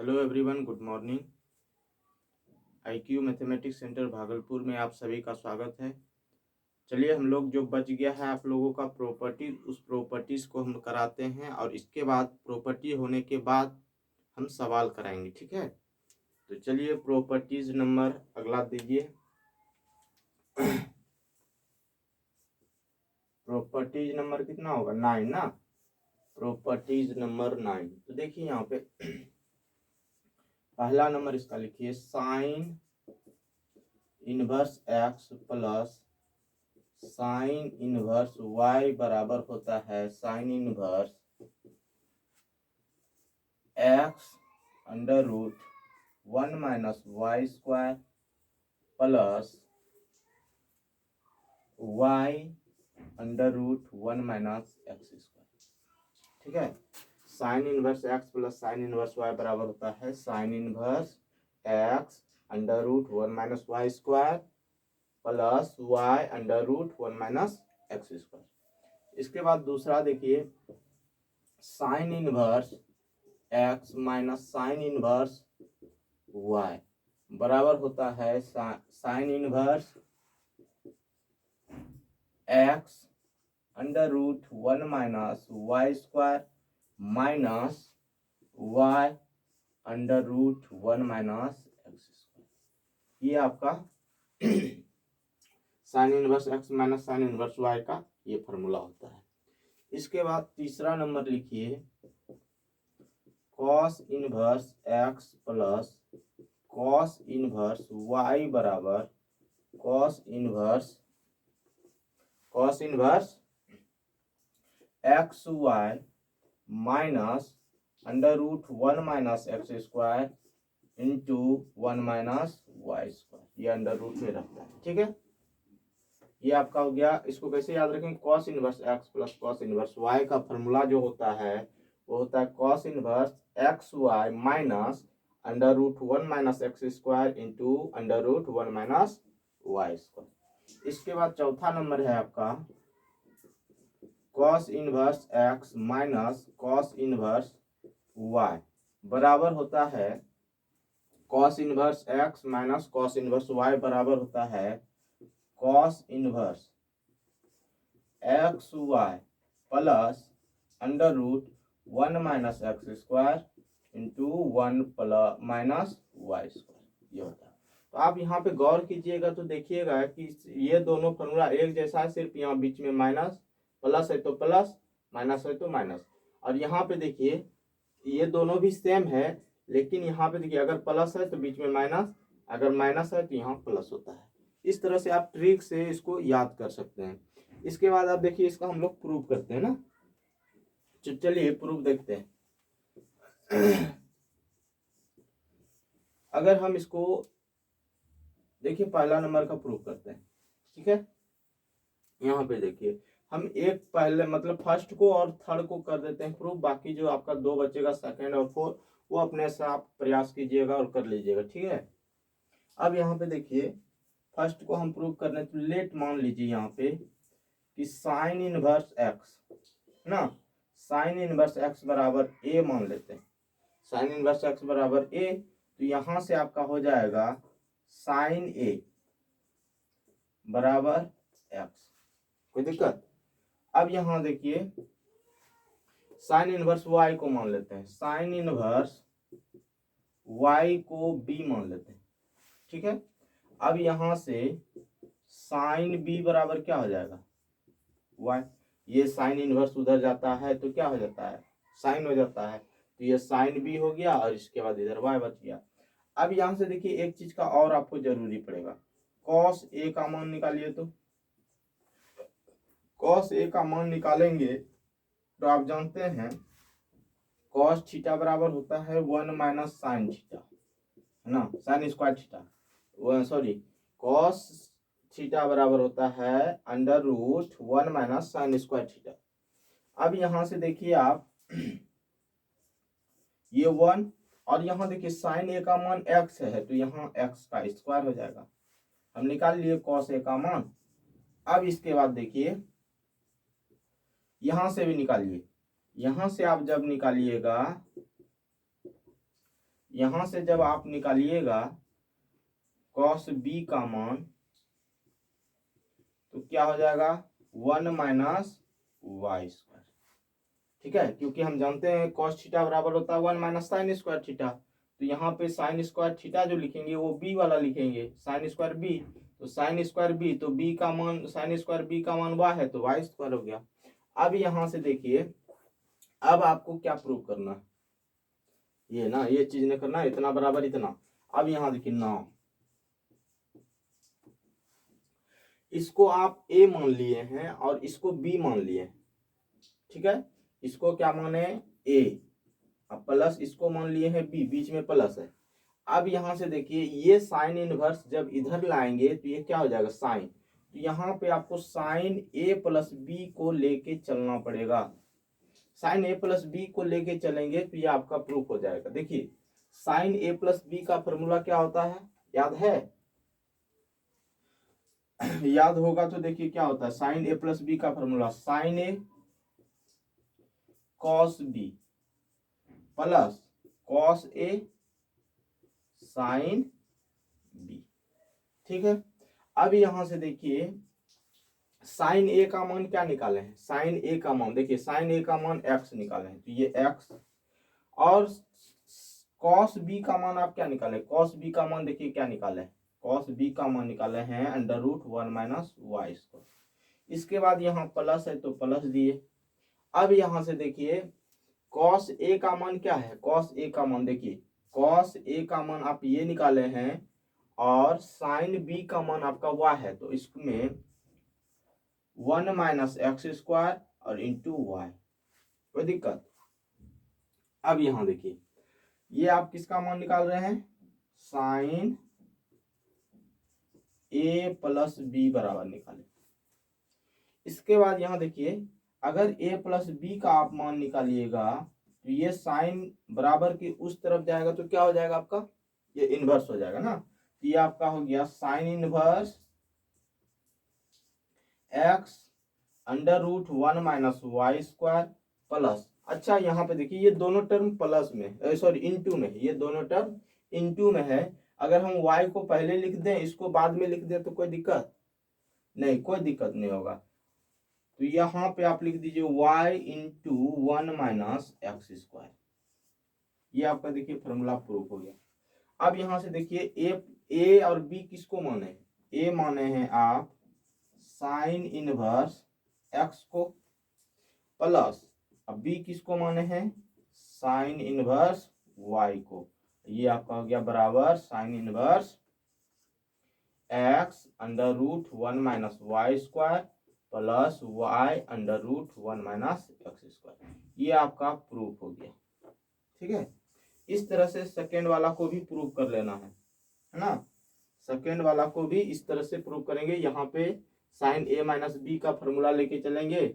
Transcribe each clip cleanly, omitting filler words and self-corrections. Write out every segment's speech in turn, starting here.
Hello everyone, good morning. IQ mathematics centre Bhagalpur में आप सभी का स्वागत है। चलिए, हम लोग जो बच गया है आप लोगों का प्रॉपर्टी, उस प्रॉपर्टीज़ को हम कराते हैं और इसके बाद प्रॉपर्टी होने के बाद हम सवाल कराएंगे, ठीक है। तो चलिए, प्रॉपर्टीज़ नंबर अगला दीजिए। प्रॉपर्टीज नंबर कितना होगा? 9 ना। Properties number 9। तो देखिए यहाँ पे पहला नंबर इसका लिखिए, sine inverse x plus sine inverse y बराबर होता है sine inverse x under root 1 minus y square plus y under root 1 minus x square. ठीक है। Sine inverse x plus sine inverse y बराबर होता है sine inverse x under root 1 minus y square plus y under root 1 minus x square. इसके बाद दूसरा देखिए, sine inverse x minus sine inverse y बराबर होता है sine inverse x under root 1 minus y square minus y under root 1 minus x square. ये आपका sine inverse x minus sine inverse y का ये फॉर्मूला होता है। इसके बाद तीसरा नंबर लिखिए, cos inverse x plus cos inverse y बराबर cos inverse x y minus under root 1 minus x square into 1 minus y square. ये अंडर रूट में रखता है, ठीक है। ये आपका हो गया। इसको कैसे याद रखेंगे? Cos inverse x plus cos inverse y का फॉर्मूला जो होता है वो होता है cos inverse x y minus under root 1 minus x square into under root 1 minus y square. इसके बाद चौथा नंबर है आपका cos inverse x minus cos inverse y बराबर होता है cos inverse x minus cos inverse y बराबर होता है cos inverse x y plus under root 1 minus x square into 1 plus minus y square. ये होता है। तो आप यहाँ पे गौर कीजिएगा तो देखिएगा कि ये दोनों फॉर्मूला एक जैसा है, सिर्फ यहाँ बीच में माइनस, प्लस है तो प्लस, माइनस है तो माइनस। और यहाँ पे देखिए ये दोनों भी सेम है, लेकिन यहाँ पे देखिए अगर प्लस है तो बीच में माइनस, अगर माइनस है तो यहाँ प्लस होता है। इस तरह से आप ट्रिक से इसको याद कर सकते हैं। इसके बाद आप देखिए इसका हम लोग प्रूव करते हैं ना। चलिए प्रूफ देखते हैं। अगर हम इसको देखिए पहला नंबर का प्रूफ करते हैं, ठीक है। यहाँ पे देखिए हम एक पहले मतलब फर्स्ट को और थर्ड को कर देते हैं प्रूफ, बाकी जो आपका दो बचेगा सेकंड और फोर्थ वो अपने से आप प्रयास कीजिएगा और कर लीजिएगा, ठीक है। अब यहाँ पे देखिए फर्स्ट को हम प्रूव करने तो लेट मान लीजिए यहाँ पे कि साइन इनवर्स एक्स ना, साइन इनवर्स एक्स बराबर ए मान लेते हैं। साइन इनवर्स एक्स बराबर ए, तो यहां से आपका हो जाएगा साइन ए बराबर एक्स। कोई दिक्कत? अब यहां देखिए साइन इनवर्स वाई को मान लेते हैं, साइन इनवर्स वाई को बी मान लेते हैं, ठीक है। अब यहां से साइन बी बराबर क्या हो जाएगा? वाई। ये साइन इनवर्स उधर जाता है तो क्या हो जाता है? साइन हो जाता है। तो ये साइन बी हो गया और इसके बाद इधर वाई बच गया। अब यहां से देखिए एक चीज का और आपको जरूरी पड़ेगा, कॉस ए का मान निकालिए। तो कॉस ए का मान निकालेंगे तो आप जानते हैं कॉस थीटा बराबर होता है 1 माइनस साइन थीटा, है ना, sine square theta, sorry cos theta बराबर होता है under root 1 minus sine square theta. अब यहां से देखिए आप ये 1 और यहाँ देखिए साइन ए का मान x है तो यहाँ x का स्क्वायर हो जाएगा। हम निकाल लिए कॉस ए का मान। अब इसके बाद देखिए यहां से भी निकालिए। यहां से आप जब निकालिएगा यहां से जब आप निकालिएगा कॉस बी का मान तो क्या हो जाएगा 1 माइनस वाई स्क्वायर। ठीक है, क्योंकि हम जानते हैं कॉस थीटा बराबर होता है 1 माइनस साइन स्क्वायर थीटा। तो यहाँ पे साइन स्क्वायर थीटा जो लिखेंगे वो बी वाला लिखेंगे, साइन स्क्वायर बी। तो साइन स्क्वायर बी तो बी का मान, साइन स्क्वायर बी का मान वाई है तो वाई स्क्वायर हो गया। अब यहां से देखिए, अब आपको क्या प्रूव करना है, ये ना, ये चीज नहीं करना, इतना बराबर इतना। अब यहां देखिए ना, इसको आप ए मान लिए हैं और इसको बी मान लिए हैं। ठीक है, इसको क्या माने ए, अब प्लस इसको मान लिए हैं बी, बीच में प्लस है। अब यहां से देखिए ये साइन इनवर्स जब इधर लाएंगे तो ये क्या हो जाएगा साइन। तो यहाँ पे आपको साइन ए प्लस बी को लेके चलना पड़ेगा। साइन ए प्लस बी को लेके चलेंगे तो ये आपका प्रूफ हो जाएगा। देखिए साइन ए प्लस बी का फॉर्मूला क्या होता है, याद है? याद होगा तो देखिए क्या होता है, साइन ए प्लस बी का formula sine A cos B plus cos A sine B. ठीक है, अब यहां से देखिए साइन ए का मान क्या निकाले हैं, साइन ए का मान देखिए, साइन ए का मान एक्स निकाले हैं तो ये एक्स, और कॉस बी का मान आप क्या निकाले, कॉस बी का मान देखिए क्या निकाले हैं, कॉस बी का मान निकाले हैं under root 1 minus y square. इसके बाद यहाँ प्लस है तो प्लस दिए। अब यहां से देखिए कॉस ए का मान क्या है, कॉस ए का मान देखिए, कॉस ए का मान आप ये निकाले हैं और साइन बी का मान आपका वाई है तो इसमें 1 माइनस एक्स स्क्वायर और इंटू वाई, कोई दिक्कत? अब यहां देखिए ये आप किसका मान निकाल रहे हैं, साइन ए प्लस बी बराबर निकाले। इसके बाद यहां देखिए अगर ए प्लस बी का आप मान निकालिएगा तो ये साइन बराबर के उस तरफ जाएगा तो क्या हो जाएगा आपका, ये इनवर्स हो जाएगा ना। तो ये आपका हो गया sine inverse x under root 1 minus y square plus, अच्छा यहाँ पे देखिए ये दोनों टर्म प्लस में, सॉरी इनटू में, ये दोनों टर्म इनटू में है। अगर हम y को पहले लिख दें इसको बाद में लिख दें तो कोई दिक्कत नहीं, कोई दिक्कत नहीं होगा। तो यहाँ पे आप लिख दीजिए y into 1 minus x square, ये आपका देखिए फॉर्मूला प्रूफ हो गया। अब यहां से देखिए ए और बी किसको माने हैं, ए माने हैं आप साइन इनवर्स एक्स को प्लस, अब बी किसको माने हैं साइन इनवर्स वाई को। ये आपका हो गया बराबर sine inverse x under root 1 minus y square plus y under root 1 minus x square. ये आपका प्रूफ हो गया। ठीक है, इस तरह से सेकेंड वाला को भी प्रूव कर लेना है ना। सेकेंड वाला को भी इस तरह से प्रूव करेंगे। यहाँ पे साइन ए माइनस बी का फॉर्मूला लेके चलेंगे,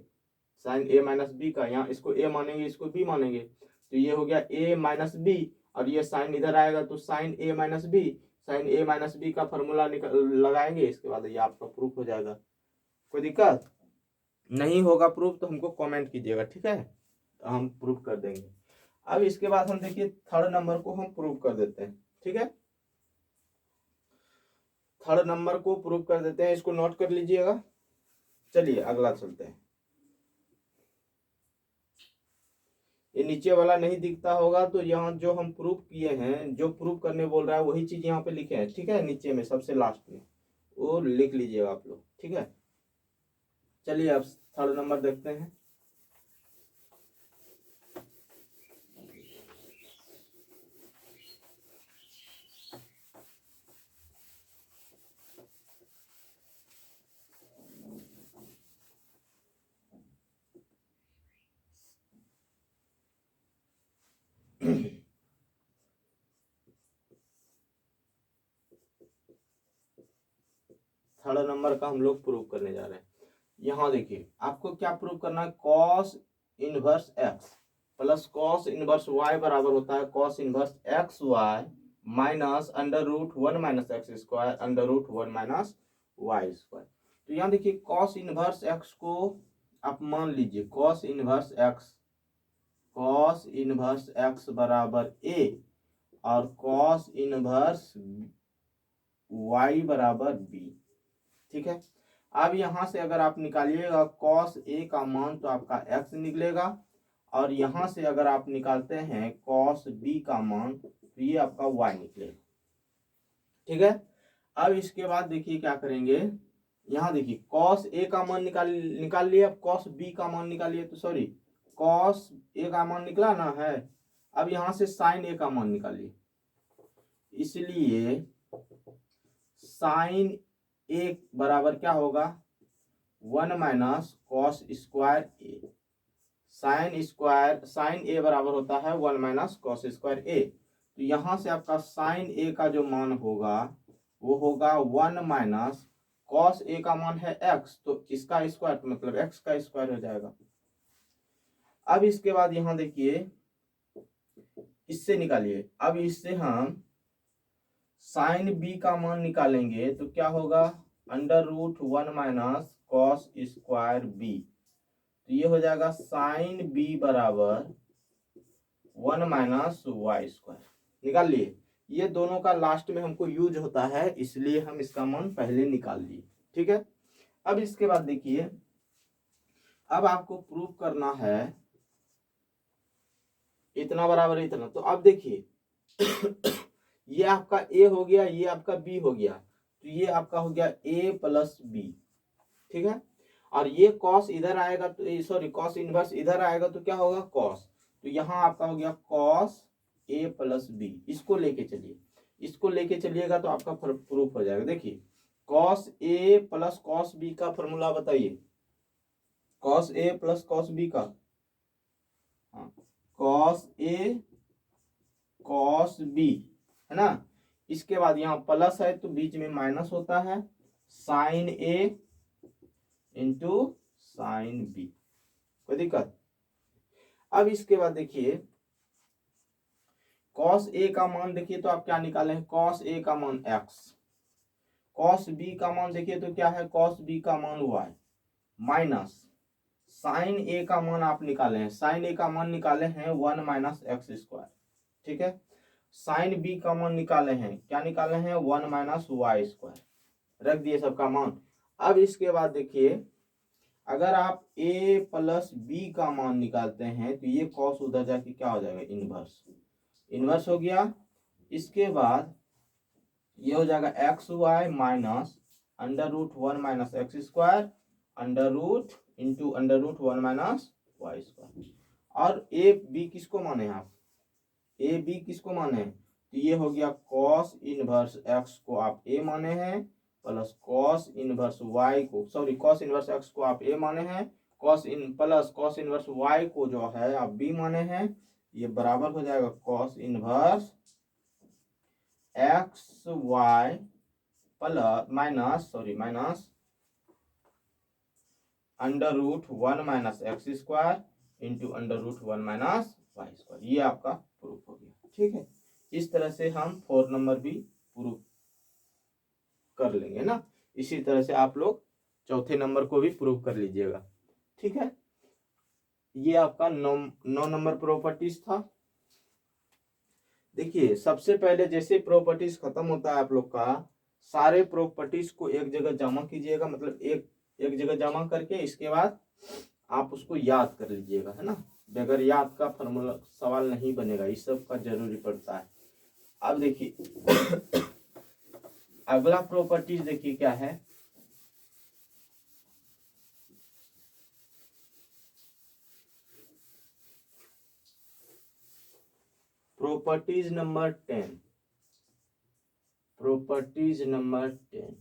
साइन ए माइनस बी का, यहाँ इसको ए मानेंगे इसको बी मानेंगे तो ये हो गया ए माइनस बी, और ये साइन इधर आएगा तो साइन ए माइनस बी, साइन ए माइनस बी का फॉर्मूला लगाएंगे, इसके बाद ये आपका प्रूफ हो जाएगा। कोई दिक्कत नहीं होगा प्रूफ तो हमको कमेंट कीजिएगा, ठीक है, तो हम प्रूफ कर देंगे। अब इसके बाद हम देखिए थर्ड नंबर को हम प्रूव कर देते हैं। ठीक है, थर्ड नंबर को प्रूव कर देते हैं, इसको नोट कर लीजिएगा। चलिए अगला चलते हैं। ये नीचे वाला नहीं दिखता होगा तो यहाँ जो हम प्रूफ किए हैं, जो प्रूफ करने बोल रहा है वही चीज यहाँ पे लिखे हैं। ठीक है, नीचे में सबसे लास्ट में वो लिख लीजिएगा आप लोग। ठीक है, चलिए अब थर्ड नंबर देखते हैं। थर्ड नंबर का हम लोग प्रूव करने जा रहे हैं। यहाँ देखिए आपको क्या प्रूव करना है, cos inverse x plus cos inverse y बराबर होता है cos inverse x y minus under root 1 minus x square under root 1 minus y square. तो यहाँ देखिए कॉस इनवर्स एक्स को आप मान लीजिए कॉस इनवर्स एक्स बराबर ए, और कॉस इनवर्स y बराबर b। ठीक है, अब यहाँ से अगर आप निकालिएगा कॉस a का मान तो आपका x निकलेगा, और यहाँ से अगर आप निकालते हैं कॉस b का मान तो ये आपका y निकलेगा। ठीक है, अब इसके बाद देखिए क्या करेंगे, यहाँ देखिए कॉस a का मान निकाल लिए, अब कॉस b का मान निकालिए, तो सॉरी कॉस a का मान निकला ना है, अब यहाँ से साइन a का मान निकालिए, इसलिए साइन a बराबर क्या होगा 1 minus cos square a। Sine a बराबर होता है 1 माइनस कॉस स्क्वायर a। तो यहाँ से आपका साइन a का जो मान होगा वो होगा 1 माइनस कॉस a का मान है x, तो इसका स्क्वायर मतलब x का स्क्वायर हो जाएगा। अब इसके बाद यहाँ देखिए इससे निकालिए, अब इससे हम साइन b का मान निकालेंगे तो क्या होगा under root 1 minus cos square b, तो ये हो जाएगा साइन b बराबर 1 माइनस वाई स्क्वायर। निकाल लिए, ये दोनों का लास्ट में हमको यूज होता है इसलिए हम इसका मान पहले निकाल लिए। ठीक है, अब इसके बाद देखिए, अब आपको प्रूव करना है इतना बराबर इतना, तो अब देखिए ये आपका a हो गया, ये आपका b हो गया, तो ये आपका हो गया a प्लस b। ठीक है, और ये कॉस इधर आएगा तो सॉरी कॉस इनवर्स इधर आएगा तो क्या होगा कॉस, तो यहाँ आपका हो गया कॉस a प्लस b। इसको लेके चलिए, इसको लेके चलिएगा तो आपका प्रूफ हो जाएगा। देखिए cos a plus cos b का फॉर्मूला बताइए, cos a plus cos b का, हाँ कॉस a कॉस b है ना। इसके बाद यहाँ प्लस है तो बीच में माइनस होता है, sine a into sine b, कोई दिक्कत। अब इसके बाद देखिए कॉस a का मान देखिए तो आप क्या निकाले हैं, कॉस a का मान x, कॉस b का मान देखिए तो क्या है कॉस b का मान y, माइनस साइन a का मान आप निकाले हैं, साइन a का मान निकाले हैं 1 माइनस एक्स स्क्वायर। ठीक है, साइन b का मान निकाले हैं, क्या निकाले हैं 1 माइनस वाई स्क्वायर, रख दिए सबका मान। अब इसके बाद देखिए अगर आप a प्लस b का मान निकालते हैं तो ये कॉस उधर जाके क्या हो जाएगा इनवर्स, इनवर्स हो गया। इसके बाद ये हो जाएगा x y minus under root 1 minus x square under root into under root 1 minus y square. और ए बी किसको माने आप, ए बी किसको माने, तो ये हो गया कॉस इनवर्स एक्स को आप ए माने हैं प्लस कॉस इनवर्स वाई को, सॉरी कॉस इनवर्स एक्स को आप ए माने हैं, प्लस कॉस इनवर्स वाई को जो है आप बी माने हैं, ये बराबर हो जाएगा cos inverse x y plus minus under root 1 minus x square into under root 1 minus y square. ये आपका प्रूफ हो गया। ठीक है, इस तरह से हम 4 नंबर भी प्रूफ कर लेंगे ना, इसी तरह से आप लोग चौथे नंबर को भी प्रूफ कर लीजिएगा। ठीक है, ये आपका 9 नंबर प्रॉपर्टीज था। देखिए सबसे पहले जैसे प्रॉपर्टीज खत्म होता है आप लोग का, सारे प्रॉपर्टीज को एक जगह जमा कीजिएगा, मतलब एक जगह जमा करके इसके बाद आप उसको याद कर लीजिएगा, है ना। बगैर याद का फॉर्मूला सवाल नहीं बनेगा, इस सब का जरूरी पड़ता है। अब देखिए अगला प्रॉपर्टीज देखिए क्या है, प्रॉपर्टीज नंबर 10, प्रॉपर्टीज नंबर 10।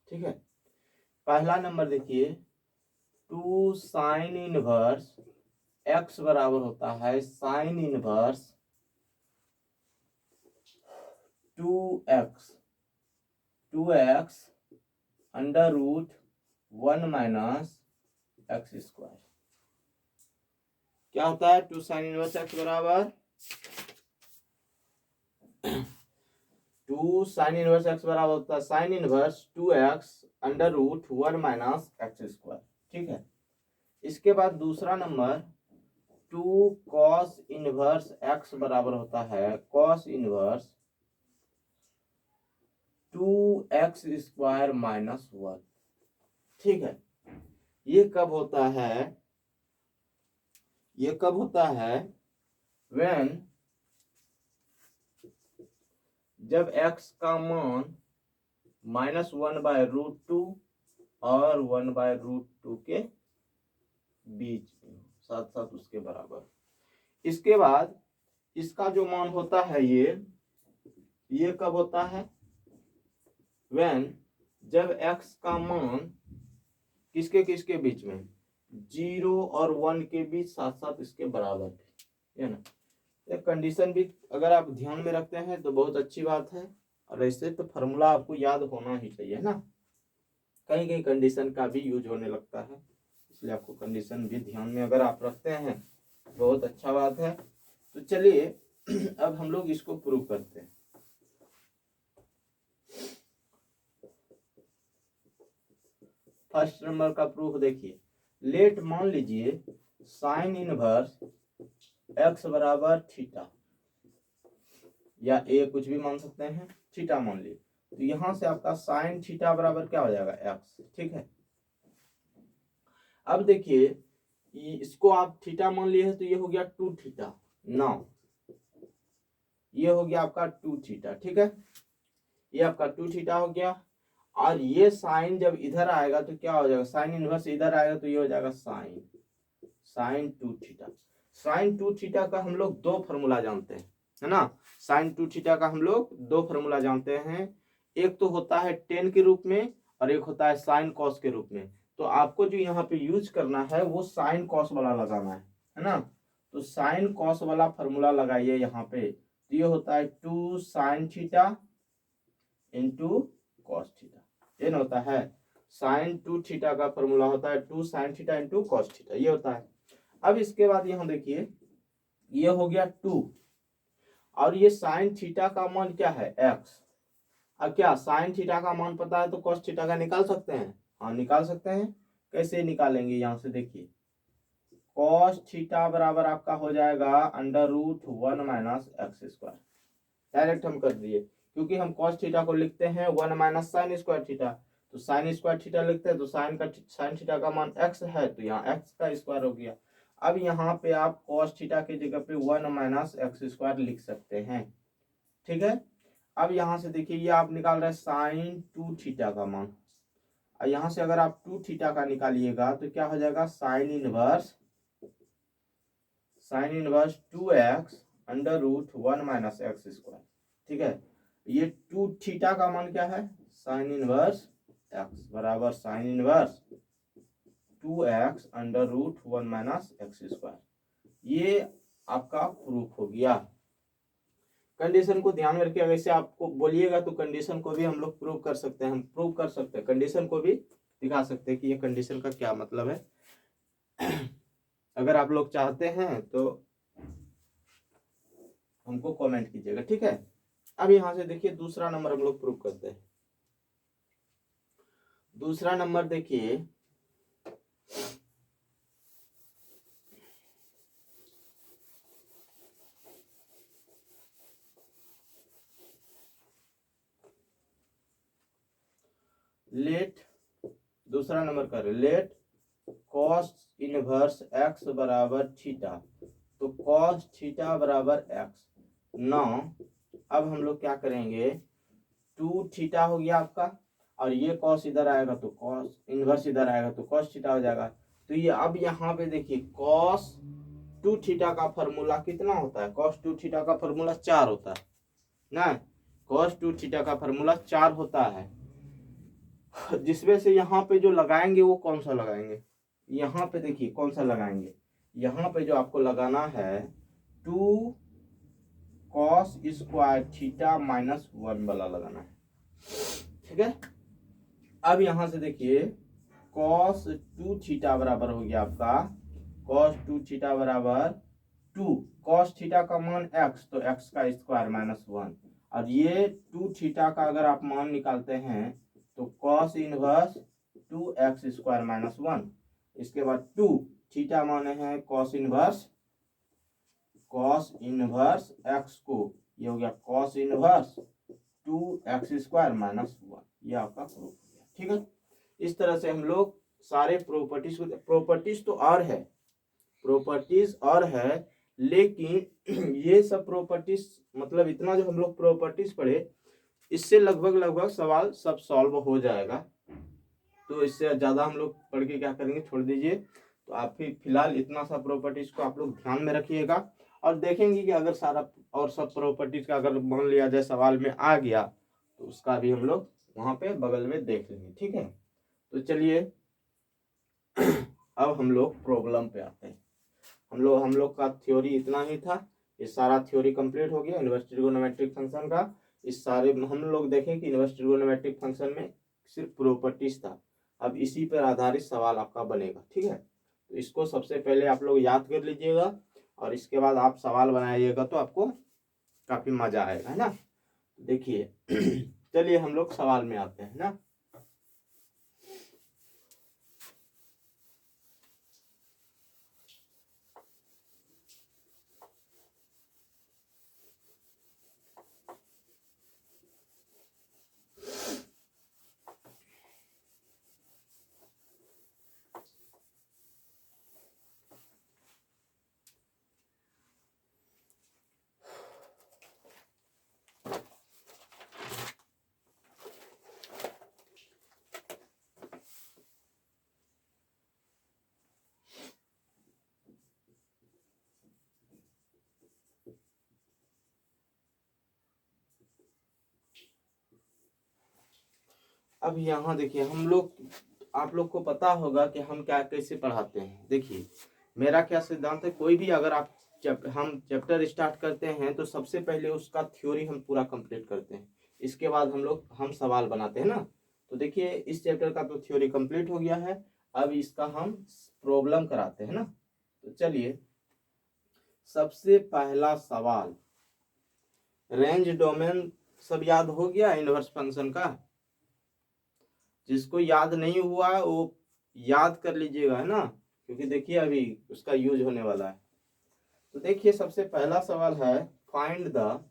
ठीक है, पहला नंबर देखिए 2 साइन इनवर्स एक्स बराबर होता है sine inverse 2x under root 1 minus x square. क्या होता है 2 साइन इनवर्स एक्स बराबर 2 साइन इनवर्स एक्स बराबर होता है sine inverse 2x under root 1 minus x square. ठीक है, इसके बाद दूसरा number two cos inverse x बराबर होता है कॉस इनवर्स 2x² माइनस 1। ठीक है, ये कब होता है? ये कब होता है? व्हेन जब x का मान -1/√2 और 1/√2 के बीच में, साथ साथ उसके बराबर। इसके बाद इसका जो मान होता है ये कब होता है? व्हेन जब x का मान किसके किसके बीच में, 0 और 1 के बीच, साथ साथ इसके बराबर है ना। एक कंडीशन भी अगर आप ध्यान में रखते हैं तो बहुत अच्छी बात है, और ऐसे तो फॉर्मूला आपको याद होना ही चाहिए ना। कहीं कहीं कंडीशन का भी यूज होने लगता है, इसलिए आपको कंडीशन भी ध्यान में अगर आप रखते हैं बहुत अच्छा बात है। तो चलिए अब हम लोग इसको प्रूव करते हैं। फर्स्ट नंबर का प्रूफ देखिए, लेट मान लीजिए साइन इनवर्स x बराबर थीटा, या a कुछ भी मान सकते हैं, थीटा मान लीजिए। तो यहां से आपका साइन थीटा बराबर क्या हो जाएगा, x। ठीक है, अब देखिए इसको आप थीटा मान लिए हैं तो ये हो गया 2 थीटा। नाउ ये हो गया आपका 2 थीटा। ठीक है, ये आपका 2 थीटा हो गया, और ये साइन जब इधर आएगा तो क्या हो जाएगा, साइन इनवर्स इधर आएगा तो ये हो जाएगा साइन 2 थीटा। साइन 2 थीटा का हम लोग दो फॉर्मूला जानते हैं, है ना। साइन 2 थीटा का हम लोग दो फॉर्मूला जानते हैं, एक तो होता है टेन के रूप में और एक होता है साइन कॉस के रूप में। तो आपको जो यहाँ पे यूज करना है वो साइन कॉस वाला लगाना है ना। तो साइन कॉस वाला फॉर्मूला लगाइए यहाँ पे, तो ये होता है 2 sine theta into cos theta. ये होता है साइन 2 थीटा का फॉर्मूला होता है 2 sine theta into cos theta, ये होता है। अब इसके बाद यहाँ देखिए ये हो गया 2, और ये साइन थीटा का मान क्या है, x। अब क्या साइन थीटा का मान पता है तो कॉस थीटा का निकाल सकते हैं? हाँ निकाल सकते हैं। कैसे निकालेंगे, यहाँ से देखिए कॉस थीटा बराबर आपका हो जाएगा √1 माइनस x²। डायरेक्ट हम कर दिए, क्योंकि हम कॉस थीटा को लिखते हैं 1 माइनस साइन स्क्वायर थीटा, तो साइन स्क्वायर थीटा लिखते हैं तो साइन थीटा का मान x है, तो यहाँ x का स्क्वायर हो गया। अब यहाँ पे आप कॉस थीटा की जगह पे 1 माइनस x² लिख सकते हैं। ठीक है, अब यहाँ से देखिए ये आप निकाल रहे हैं साइन 2 थीटा का मान, और यहाँ से अगर आप 2 थीटा का निकालिएगा तो क्या हो जाएगा, sign inverse 2x √1 minus x²। ठीक है, ये 2 थीटा का मान क्या है, साइन इनवर्स x बराबर sine inverse 2x √1 minus x²। ये आपका प्रूफ हो गया। कंडीशन को ध्यान में रखिए, वैसे आपको बोलिएगा तो कंडीशन को भी हम लोग प्रूव कर सकते हैं, हम प्रूव कर सकते हैं, कंडीशन को भी दिखा सकते हैं कि ये कंडीशन का क्या मतलब है। अगर आप लोग चाहते हैं तो हमको कमेंट कीजिएगा। ठीक है, अब यहां से देखिए दूसरा नंबर हम लोग प्रूव करते हैं। दूसरा नंबर देखिए, लेट दूसरा नंबर कर लेट कॉस इनवर्स x बराबर थीटा, तो कॉस थीटा बराबर x। नौ अब हम लोग क्या करेंगे, 2 थीटा हो गया आपका, और ये कॉस इधर आएगा तो कॉस इनवर्स इधर आएगा तो कॉस थीटा हो जाएगा। तो ये अब यहाँ पे देखिए कॉस 2 थीटा का फॉर्मूला कितना होता है, कॉस 2 थीटा का फॉर्मूला 4 होता है ना। कॉस 2 थीटा का फॉर्मूला 4 होता है, जिसमें से यहाँ पे जो लगाएंगे वो कौन सा लगाएंगे, यहाँ पे देखिए कौन सा लगाएंगे, यहाँ पे जो आपको लगाना है 2 कॉस स्क्वायर थीटा माइनस 1 वाला लगाना है। ठीक है, अब यहाँ से देखिए कॉस 2 थीटा बराबर हो गया आपका, कॉस 2 थीटा बराबर 2 कॉस थीटा का मान x, तो x का स्क्वायर माइनस 1, और ये 2 थीटा का अगर आप मान निकालते हैं तो कॉस इनवर्स 2x² माइनस 1। इसके बाद 2 थीटा माने हैं cos inverse cos inverse x को, ये हो गया कॉस इनवर्स 2x² माइनस 1, ये आपका प्रूफ हो गया। ठीक है, इस तरह से हम लोग सारे प्रॉपर्टीज को, प्रॉपर्टीज तो और है, प्रॉपर्टीज और है, लेकिन ये सब प्रॉपर्टीज मतलब इतना जो हम लोग प्रॉपर्टीज पढ़े, इससे लगभग सवाल सब सॉल्व हो जाएगा। तो इससे ज़्यादा हम लोग पढ़ के क्या करेंगे, छोड़ दीजिए। तो आप फिलहाल इतना सा प्रॉपर्टीज को आप लोग ध्यान में रखिएगा और देखेंगे कि अगर सारा और सब प्रॉपर्टीज का अगर मान लिया जाए सवाल में आ गया तो उसका भी हम लोग वहाँ पे बगल में देख लेंगे। ठीक है, तो चलिए अब हम लोग प्रॉब्लम पे आते हैं। हम लोग का थ्योरी इतना ही था, ये सारा थ्योरी कंप्लीट हो गया इनवर्स ट्रिगोनोमेट्रिक फंक्शन का। इस सारे हम लोग देखें कि इनवर्स ट्रिगोनोमेट्रिक फंक्शन में सिर्फ प्रॉपर्टीज था, अब इसी पर आधारित सवाल आपका बनेगा। ठीक है, तो इसको सबसे पहले आप लोग याद कर लीजिएगा और इसके बाद आप सवाल बनाइएगा तो आपको काफी मजा आएगा, है ना। देखिए चलिए हम लोग सवाल में आते हैं ना। अब यहाँ देखिए हम लोग, आप लोग को पता होगा कि हम क्या कैसे पढ़ाते हैं। देखिए मेरा क्या सिद्धांत है, कोई भी अगर आप हम चैप्टर स्टार्ट करते हैं तो सबसे पहले उसका थ्योरी हम पूरा कंप्लीट करते हैं, इसके बाद हम सवाल बनाते हैं ना। तो देखिए इस चैप्टर का तो थ्योरी कंप्लीट हो गया है, अब इसका हम प्रॉब्लम कराते हैं ना। तो चलिए सबसे पहला सवाल, रेंज डोमेन सब याद हो गया इनवर्स फंक्शन का। जिसको याद नहीं हुआ वो याद कर लीजिएगा, है ना, क्योंकि देखिए अभी उसका यूज होने वाला है। तो देखिए सबसे पहला सवाल है, find the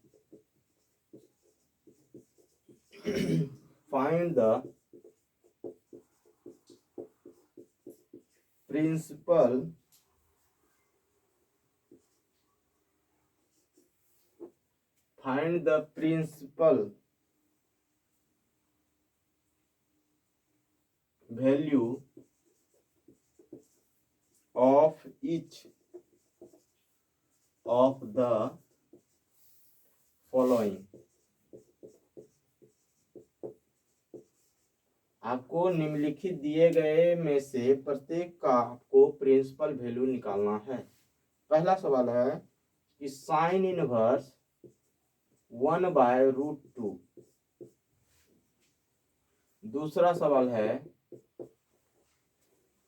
principal value of each of the following। आपको निम्नलिखित दिए गए में से प्रत्येक का आपको प्रिंसिपल वैल्यू निकालना है। पहला सवाल है कि साइन इनवर्स 1/√2। दूसरा सवाल है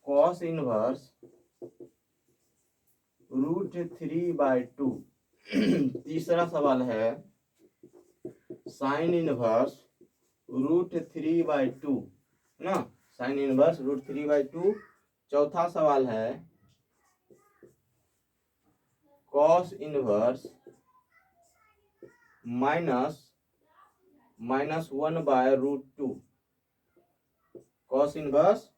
कॉस इनवर्स √3/2। तीसरा सवाल है साइन इनवर्स √3/2, है ना, साइन इनवर्स √3/2। चौथा सवाल है कॉस इनवर्स -1/√2, कॉस इनवर्स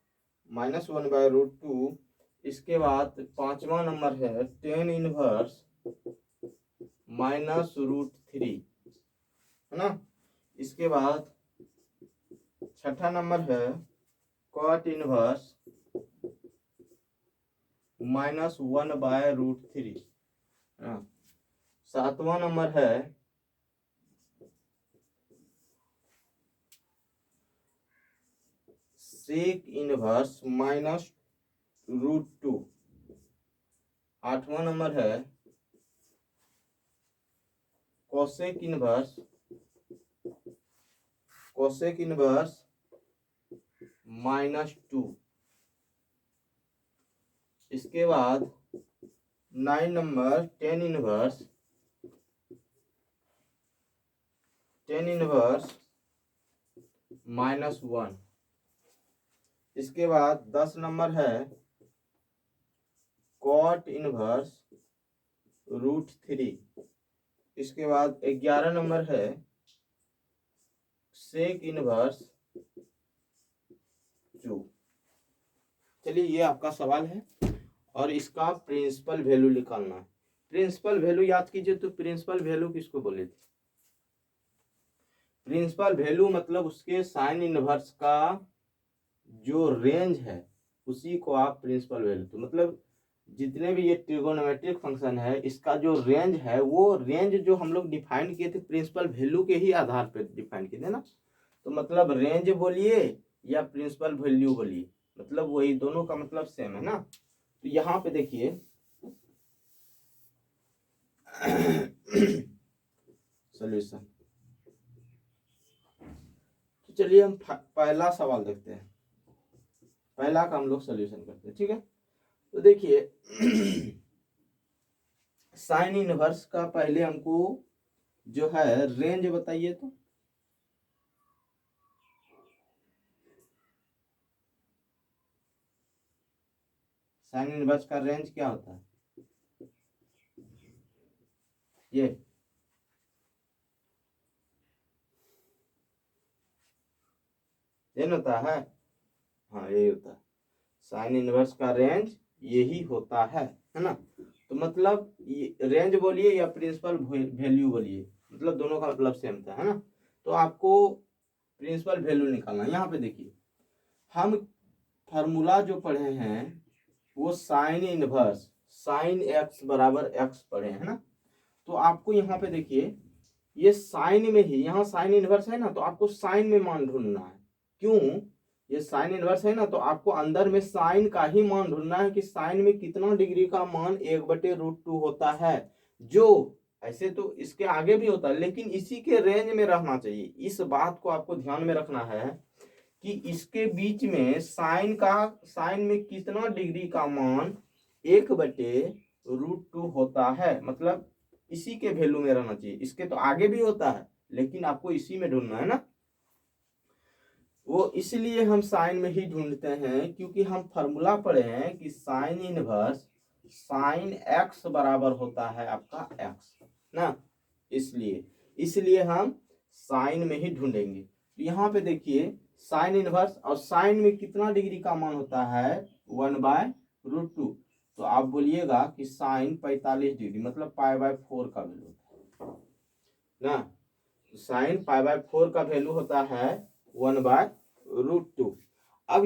-1/√2। इसके बाद पांचवा नंबर है टेन इनवर्स -√3, है ना। इसके बाद छठा नंबर है कॉट इनवर्स -1/√3। सातवां नंबर है सेक इनवर्स -√2। आठवां नंबर है कोसेक इनवर्स -2। इसके बाद 9 नंबर टेन इनवर्स -1। इसके बाद 10 नंबर है कॉट इनवर्स √3। इसके बाद 11 नंबर है सेक इनवर्स 2। चलिए ये आपका सवाल है और इसका प्रिंसिपल वैल्यू निकालना है। प्रिंसिपल वैल्यू याद कीजिए, तो प्रिंसिपल वैल्यू किसको बोले थे? प्रिंसिपल वैल्यू मतलब उसके साइन इनवर्स का जो रेंज है उसी को आप प्रिंसिपल वैल्यू, तो मतलब जितने भी ये ट्रिगोनोमेट्रिक फंक्शन है इसका जो रेंज है वो रेंज जो हम लोग डिफाइन किए थे प्रिंसिपल वैल्यू के ही आधार पर डिफाइन किए थे ना। तो मतलब रेंज बोलिए या प्रिंसिपल वैल्यू बोलिए, मतलब वही दोनों का मतलब सेम है ना। तो यहाँ पे देखिए सॉल्यूशन। तो चलिए हम पहला सवाल देखते हैं, पहला का हम लोग सॉल्यूशन करते हैं, ठीक है। तो देखिए साइन इनवर्स का पहले हमको जो है रेंज बताइए, तो साइन इनवर्स का रेंज क्या होता है? ये होता है, हाँ यही होता है। साइन इनवर्स का रेंज यही होता है ना। तो मतलब ये रेंज बोलिए या प्रिंसिपल वैल्यू बोलिए, मतलब दोनों का मतलब सेम था, है ना। तो आपको प्रिंसिपल वैल्यू निकालना। यहाँ पे देखिए हम फार्मूला जो पढ़े हैं वो साइन इनवर्स साइन एक्स बराबर एक्स पढ़े हैं ना। तो आपको यहाँ पे देखिए ये साइन में ही, यहाँ साइन इनवर्स है ना, तो आपको साइन में मान ढूंढना है। क्यों? ये साइन इनवर्स है ना, तो आपको अंदर में साइन का ही मान ढूंढना है कि साइन में कितना डिग्री का मान 1/√2 होता है। जो ऐसे तो इसके आगे भी होता है लेकिन इसी के रेंज में रहना चाहिए। इस बात को आपको ध्यान में रखना है कि इसके बीच में साइन में कितना डिग्री का मान 1/√2 होता है, मतलब इसी के वैल्यू में रहना चाहिए। इसके तो आगे भी होता है लेकिन आपको इसी में ढूंढना है ना। वो इसलिए हम साइन में ही ढूंढते हैं क्योंकि हम फॉर्मूला पढ़े हैं कि साइन इनवर्स साइन एक्स बराबर होता है आपका एक्स ना। इसलिए हम साइन में ही ढूंढेंगे। तो यहाँ पे देखिए साइन इनवर्स और साइन में कितना डिग्री का मान होता है 1/√2। तो आप बोलिएगा कि साइन 45 डिग्री मतलब π/4 का वैल्यू होता है ना। साइन π/4 का वैल्यू होता है 1/√2। अब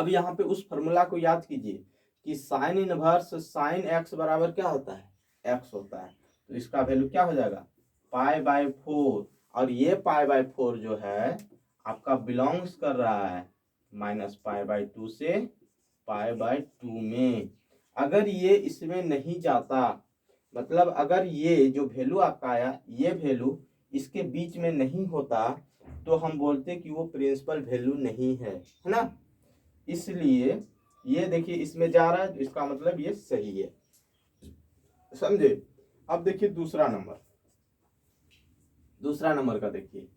यहाँ पे उस फॉर्मूला को याद कीजिए कि साइन इनवर्स साइन एक्स बराबर क्या होता है? एक्स होता है। तो इसका वैल्यू क्या हो जाएगा? π/4। और ये π/4 जो है आपका बिलोंग्स कर रहा है -π/2 से π/2 में। अगर ये इसमें नहीं जाता, मतलब अगर ये जो वैल्यू आपका आया ये वैल्यू इसके बीच में नहीं होता तो हम बोलते कि वो प्रिंसिपल वैल्यू नहीं है ना। इसलिए ये देखिए इसमें जा रहा है, इसका मतलब ये सही है, समझे। अब देखिए दूसरा नंबर का देखिए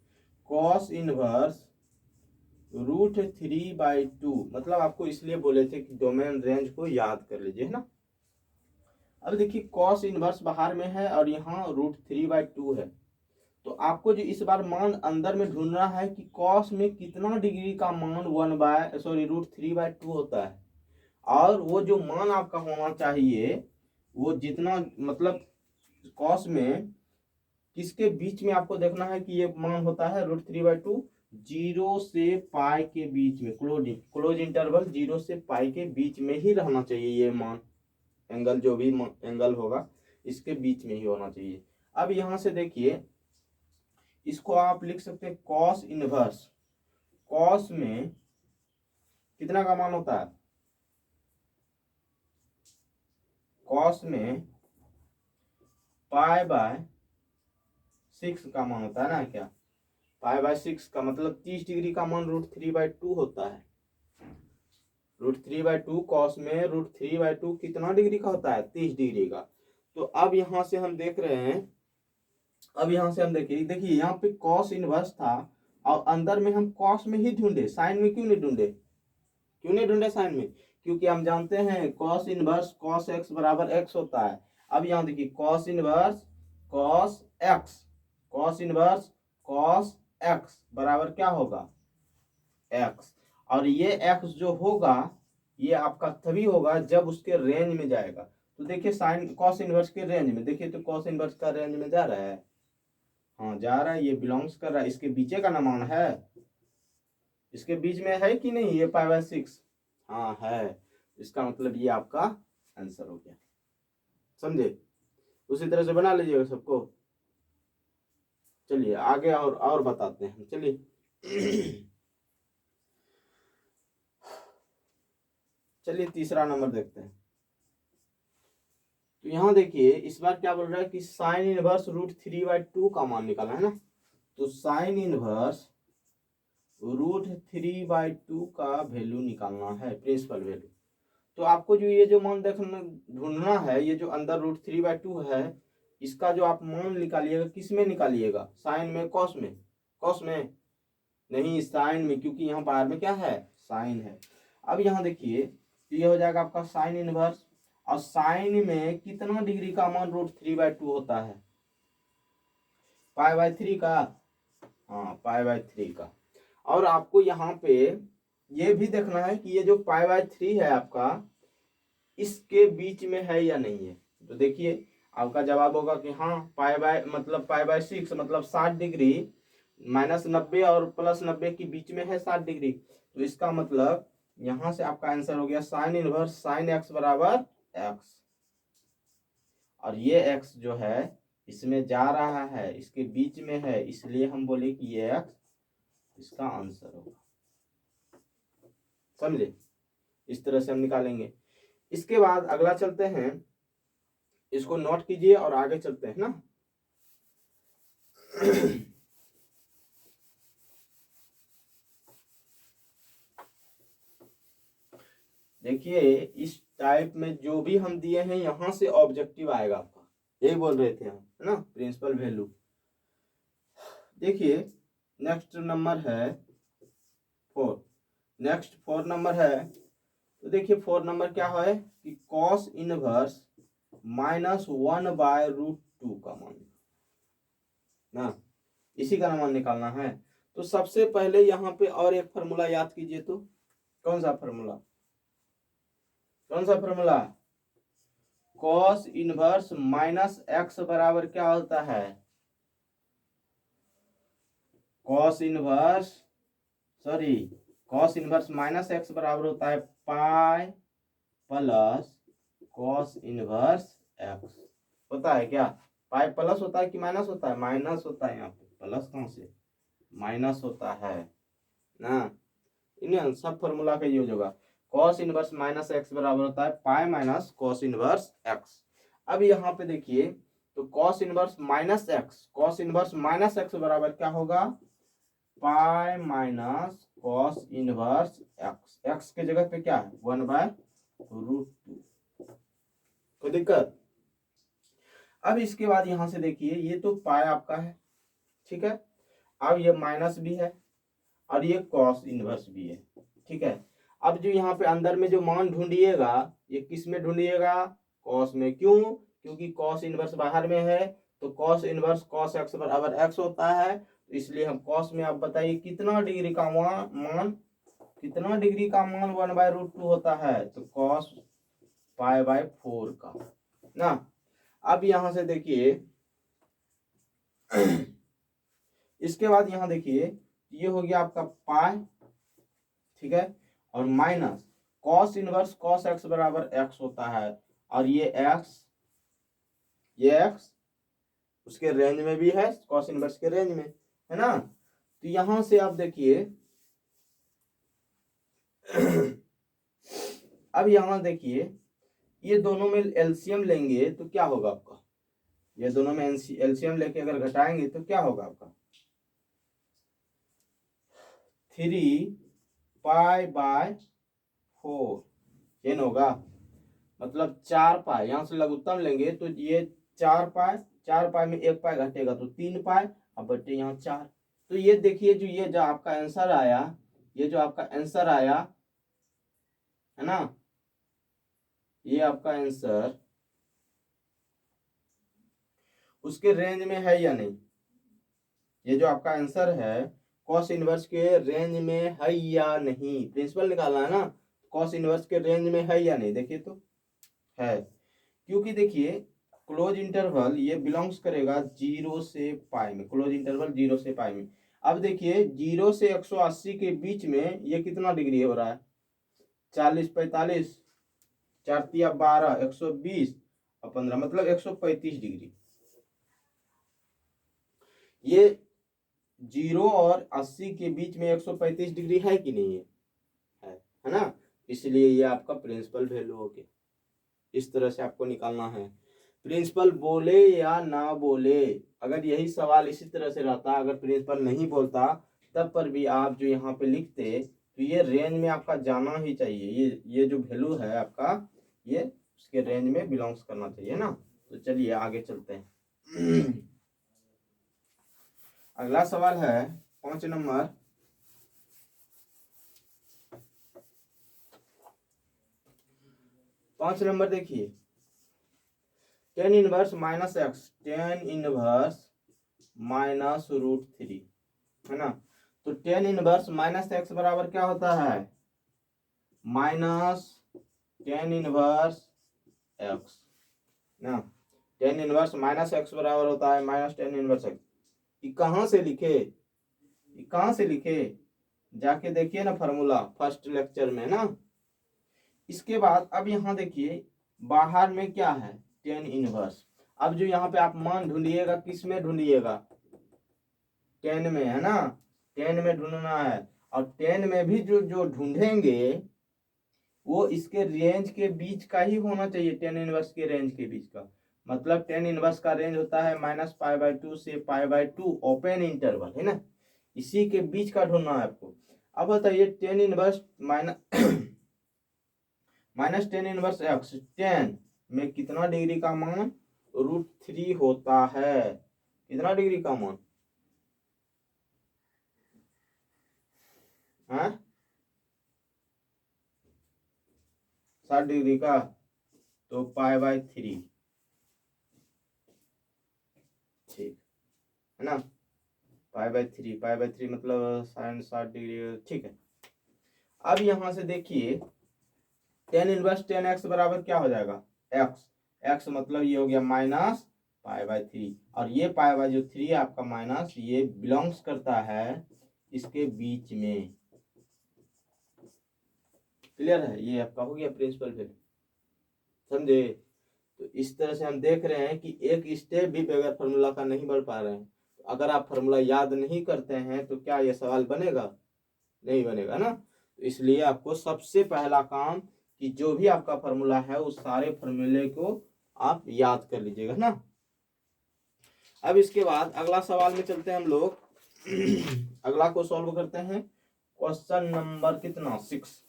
कॉस इनवर्स √3/2, मतलब आपको इसलिए बोले थे कि डोमेन रेंज को याद कर लीजिए, है ना। अब देखिए कॉस इनवर्स बाहर में है और यहाँ √3/2 है। तो आपको जो इस बार मान अंदर में ढूंढना है कि कॉस में कितना डिग्री का मान √3/2 होता है। और वो जो मान आपका होना चाहिए वो जितना, मतलब कॉस में किसके बीच में आपको देखना है कि ये मान होता है √3/2 0 से पाई के बीच में, क्लोज इंटरवल 0 से पाई के बीच में ही रहना चाहिए ये मान। एंगल जो भी एंगल होगा इसके बीच में ही होना चाहिए। अब यहां से देखिए इसको आप लिख सकते हैं कॉस इनवर्स, कॉस में कितना का मान होता है? कॉस में π/6 का मान होता है ना। क्या π/6 का मतलब 30 डिग्री का मान √3/2 होता है। √3/2 कॉस में √3/2 कितना डिग्री का होता है? 30 डिग्री का। तो अब यहां से हम देख रहे हैं, अब यहां से हम देखिए यहाँ पे कॉस इनवर्स था और अंदर में हम कॉस में ही ढूंढे, साइन में क्यों नहीं ढूंढे? साइन में क्योंकि हम जानते हैं कॉस इनवर्स कॉस एक्स बराबर एक्स होता है। अब यहाँ देखिए cos inverse cos x, cos inverse cos x बराबर क्या होगा एक्स, और ये एक्स जो होगा ये आपका तभी होगा जब उसके रेंज में जाएगा। तो देखिए साइन कॉस इनवर्स के रेंज में, देखिए तो कॉस इनवर्स का रेंज में जा रहा है, हाँ जा रहा है, ये बिलोंग्स कर रहा है, इसके बीचे का ना मान है, इसके बीच में है कि नहीं ये π/6, हाँ है, इसका मतलब ये आपका आंसर हो गया, समझे। उसी तरह से बना लीजिएगा सबको। चलिए आगे और बताते हैं, चलिए चलिए तीसरा नंबर देखते हैं। तो यहाँ देखिए इस बार क्या बोल रहा है कि साइन इनवर्स √3/2 का मान निकालना है ना। तो साइन इनवर्स √3/2 का वैल्यू निकालना है, प्रिंसिपल वैल्यू। तो आपको जो ये जो मान देखना ढूंढना है, ये जो अंदर √3/2 है, इसका जो आप मान निकालिएगा किस में निकालिएगा, साइन में कॉस में, कॉस में नहीं साइन में, क्योंकि यहाँ बाहर में क्या है साइन है। अब यहाँ देखिए तो ये हो जाएगा आपका साइन इनवर्स, और साइन में कितना डिग्री का मान √3/2 होता है π/3 का, हाँ π/3 का। और आपको यहाँ पे ये भी देखना है कि ये जो π/3 है आपका इसके बीच में है या नहीं है। तो देखिए आपका जवाब होगा कि हाँ मतलब π/6 मतलब 60 डिग्री, -90 और +90 के बीच में है 60 डिग्री। तो इसका मतलब यहां से आपका आंसर हो गया साइन इनवर्स साइन एक्स बराबर एक्स, और ये एक्स जो है इसमें जा रहा है, इसके बीच में है, इसलिए हम बोले कि ये एक्स इसका आंसर होगा, समझे। इस तरह से हम निकालेंगे। इसके बाद अगला चलते हैं, इसको नोट कीजिए और आगे चलते हैं ना। देखिए इस टाइप में जो भी हम दिए हैं यहां से ऑब्जेक्टिव आएगा आपका, यही बोल रहे थे हम, है ना, प्रिंसिपल वैल्यू। देखिए नेक्स्ट नंबर है 4, नेक्स्ट 4 नंबर है। तो देखिए 4 नंबर क्या है कि कॉस इनवर्स -1/√2 का मान ना, इसी का मान निकालना है। तो सबसे पहले यहाँ पे और एक फॉर्मूला याद कीजिए, तो कौन सा फॉर्मूला, कौन सा फॉर्मूला, कॉस इनवर्स -x बराबर क्या होता है, कॉस इनवर्स -x बराबर होता है pi plus cos inverse x, होता है क्या, पाई प्लस होता है कि माइनस होता है, माइनस होता है, यहाँ पे प्लस कहाँ से, माइनस होता है ना। इन सब फॉर्मूला का यूज होगा। कॉस इनवर्स -x बराबर होता है pi minus cos inverse x। अब यहाँ पे देखिए तो कॉस इनवर्स -x बराबर क्या होगा, pi minus cos inverse x, x के जगह पे क्या है 1/√2, कोई दिक्कत। अब इसके बाद यहां से देखिए ये तो पाई आपका है, ठीक है, अब ये माइनस भी है और ये कॉस इनवर्स भी है, ठीक है। अब जो यहाँ पे अंदर में जो मान ढूंढिएगा ये किस में ढूंढिएगा, कॉस में, क्यों, क्योंकि कॉस इनवर्स बाहर में है, तो कॉस इनवर्स कॉस एक्स बराबर एक्स होता है, तो इसलिए हम कॉस में, आप बताइए कितना डिग्री का मान कितना डिग्री का मान 1/√2 होता है, तो कॉस π/4 का ना। अब यहां से देखिए इसके बाद यहां देखिए ये हो गया आपका पाई, ठीक है, और minus cos inverse cos x बराबर एक्स होता है, और ये एक्स उसके रेंज में भी है, कॉस इनवर्स के रेंज में है ना। तो यहां से आप देखिए अब यहां देखिए ये दोनों में एलसीएम लेंगे तो क्या होगा आपका, ये दोनों में एलसीएम लेके अगर घटाएंगे तो क्या होगा आपका 3π/4 n होगा, मतलब 4 पाई, यहां से लघुत्तम लेंगे तो ये 4 पाई में 1 पाई घटेगा तो 3 पाई, अब बटे यहाँ 4। तो ये देखिए जो ये जो आपका आंसर आया, ये जो आपका आंसर आया है ना, ये आपका आंसर उसके रेंज में है या नहीं, ये जो आपका आंसर है कॉस इनवर्स के रेंज में है या नहीं, प्रिंसिपल निकालना है ना, कॉस इनवर्स के रेंज में है या नहीं, देखिए तो है, क्योंकि देखिए क्लोज इंटरवल ये बिलोंग्स करेगा 0 से पाई में, क्लोज इंटरवल 0 से पाई में। अब देखिए 0 से 180 के बीच में ये कितना डिग्री हो रहा है, 40, 45, 4 × 12, 120 और 15 मतलब 135 डिग्री। ये 0 और 80 के बीच में 135 डिग्री है कि नहीं है ना, इसलिए ये आपका प्रिंसिपल वैल्यू हो गया। इस तरह से आपको निकालना है, प्रिंसिपल बोले या ना बोले, अगर यही सवाल इसी तरह से रहता, अगर प्रिंसिपल नहीं बोलता तब पर भी आप जो यहाँ पे लिखते तो ये रेंज में आपका जाना ही चाहिए, ये जो वैल्यू है आपका ये उसके रेंज में बिलोंग्स करना चाहिए ना। तो चलिए आगे चलते हैं। अगला सवाल है 5 नंबर, देखिए tan inverse minus x, tan inverse minus √3 है ना। तो टेन इनवर्स माइनस एक्स बराबर क्या होता है, माइनस टेन इनवर्स एक्स ना, टेन इनवर्स माइनस एक्स बराबर होता है माइनस टेन इनवर्स एक्स। ये कहाँ से लिखे, ये कहाँ से लिखे, जाके देखिए ना फॉर्मूला फर्स्ट लेक्चर में ना। इसके बाद अब यहाँ देखिए बाहर में क्या है, टेन इनवर्स। अब जो यहाँ पे आप मान ढूंढिएगा किस में ढूंढिएगा, टेन में है ना, टेन में ढूंढना है। और टेन में भी जो जो ढूंढेंगे वो इसके रेंज के बीच का ही होना चाहिए, टेन इनवर्स के रेंज के बीच का। मतलब टेन इनवर्स का रेंज होता है -π/2 से π/2 ओपन इंटरवल है ना, इसी के बीच का ढूंढना है आपको। अब बताइए tan inverse minus tan inverse x, 10 में कितना डिग्री का मान, √3 होता है, कितना डिग्री का मान, 60 डिग्री का, तो π/3 ठीक है ना, π/3 मतलब 60 डिग्री ठीक है। अब यहां से देखिए टेन इनवर्स टेन एक्स बराबर क्या हो जाएगा, एक्स, एक्स मतलब ये हो गया -π/3, और ये π/3 आपका माइनस ये बिलोंग्स करता है इसके बीच में, क्लियर है, ये आपका हो गया प्रिंसिपल वैल्यू, समझे। तो इस तरह से हम देख रहे हैं कि एक स्टेप भी बगैर फार्मूला का नहीं बढ़ पा रहे हैं। तो अगर आप फार्मूला याद नहीं करते हैं तो क्या ये सवाल बनेगा, नहीं बनेगा ना। तो इसलिए आपको सबसे पहला काम कि जो भी आपका फार्मूला है उस सारे फार्मूले को आप याद कर लीजिएगा ना। अब इसके बाद अगला सवाल में चलते हैं हम लोग। अगला को सॉल्व करते हैं, क्वेश्चन नंबर कितना 6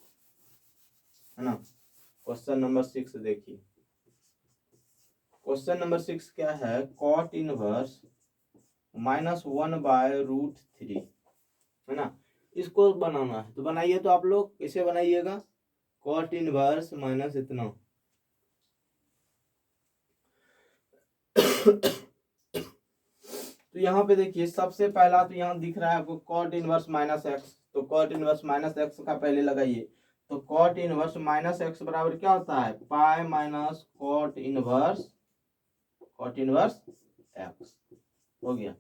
है ना। क्वेश्चन नंबर 6 देखिए, क्वेश्चन नंबर 6 क्या है, कॉट इनवर्स -1/√3 है ना। इसको बनाना है तो बनाइए, तो आप लोग कैसे बनाइएगा, कॉट इनवर्स माइनस इतना तो यहाँ पे देखिए सबसे पहला तो यहाँ दिख रहा है आपको कॉट इनवर्स माइनस एक्स, तो कॉट इनवर्स माइनस एक्स का पहले लगाइए। तो कॉट इनवर्स माइनस एक्स बराबर क्या होता है, pi minus cot inverse x हो गया।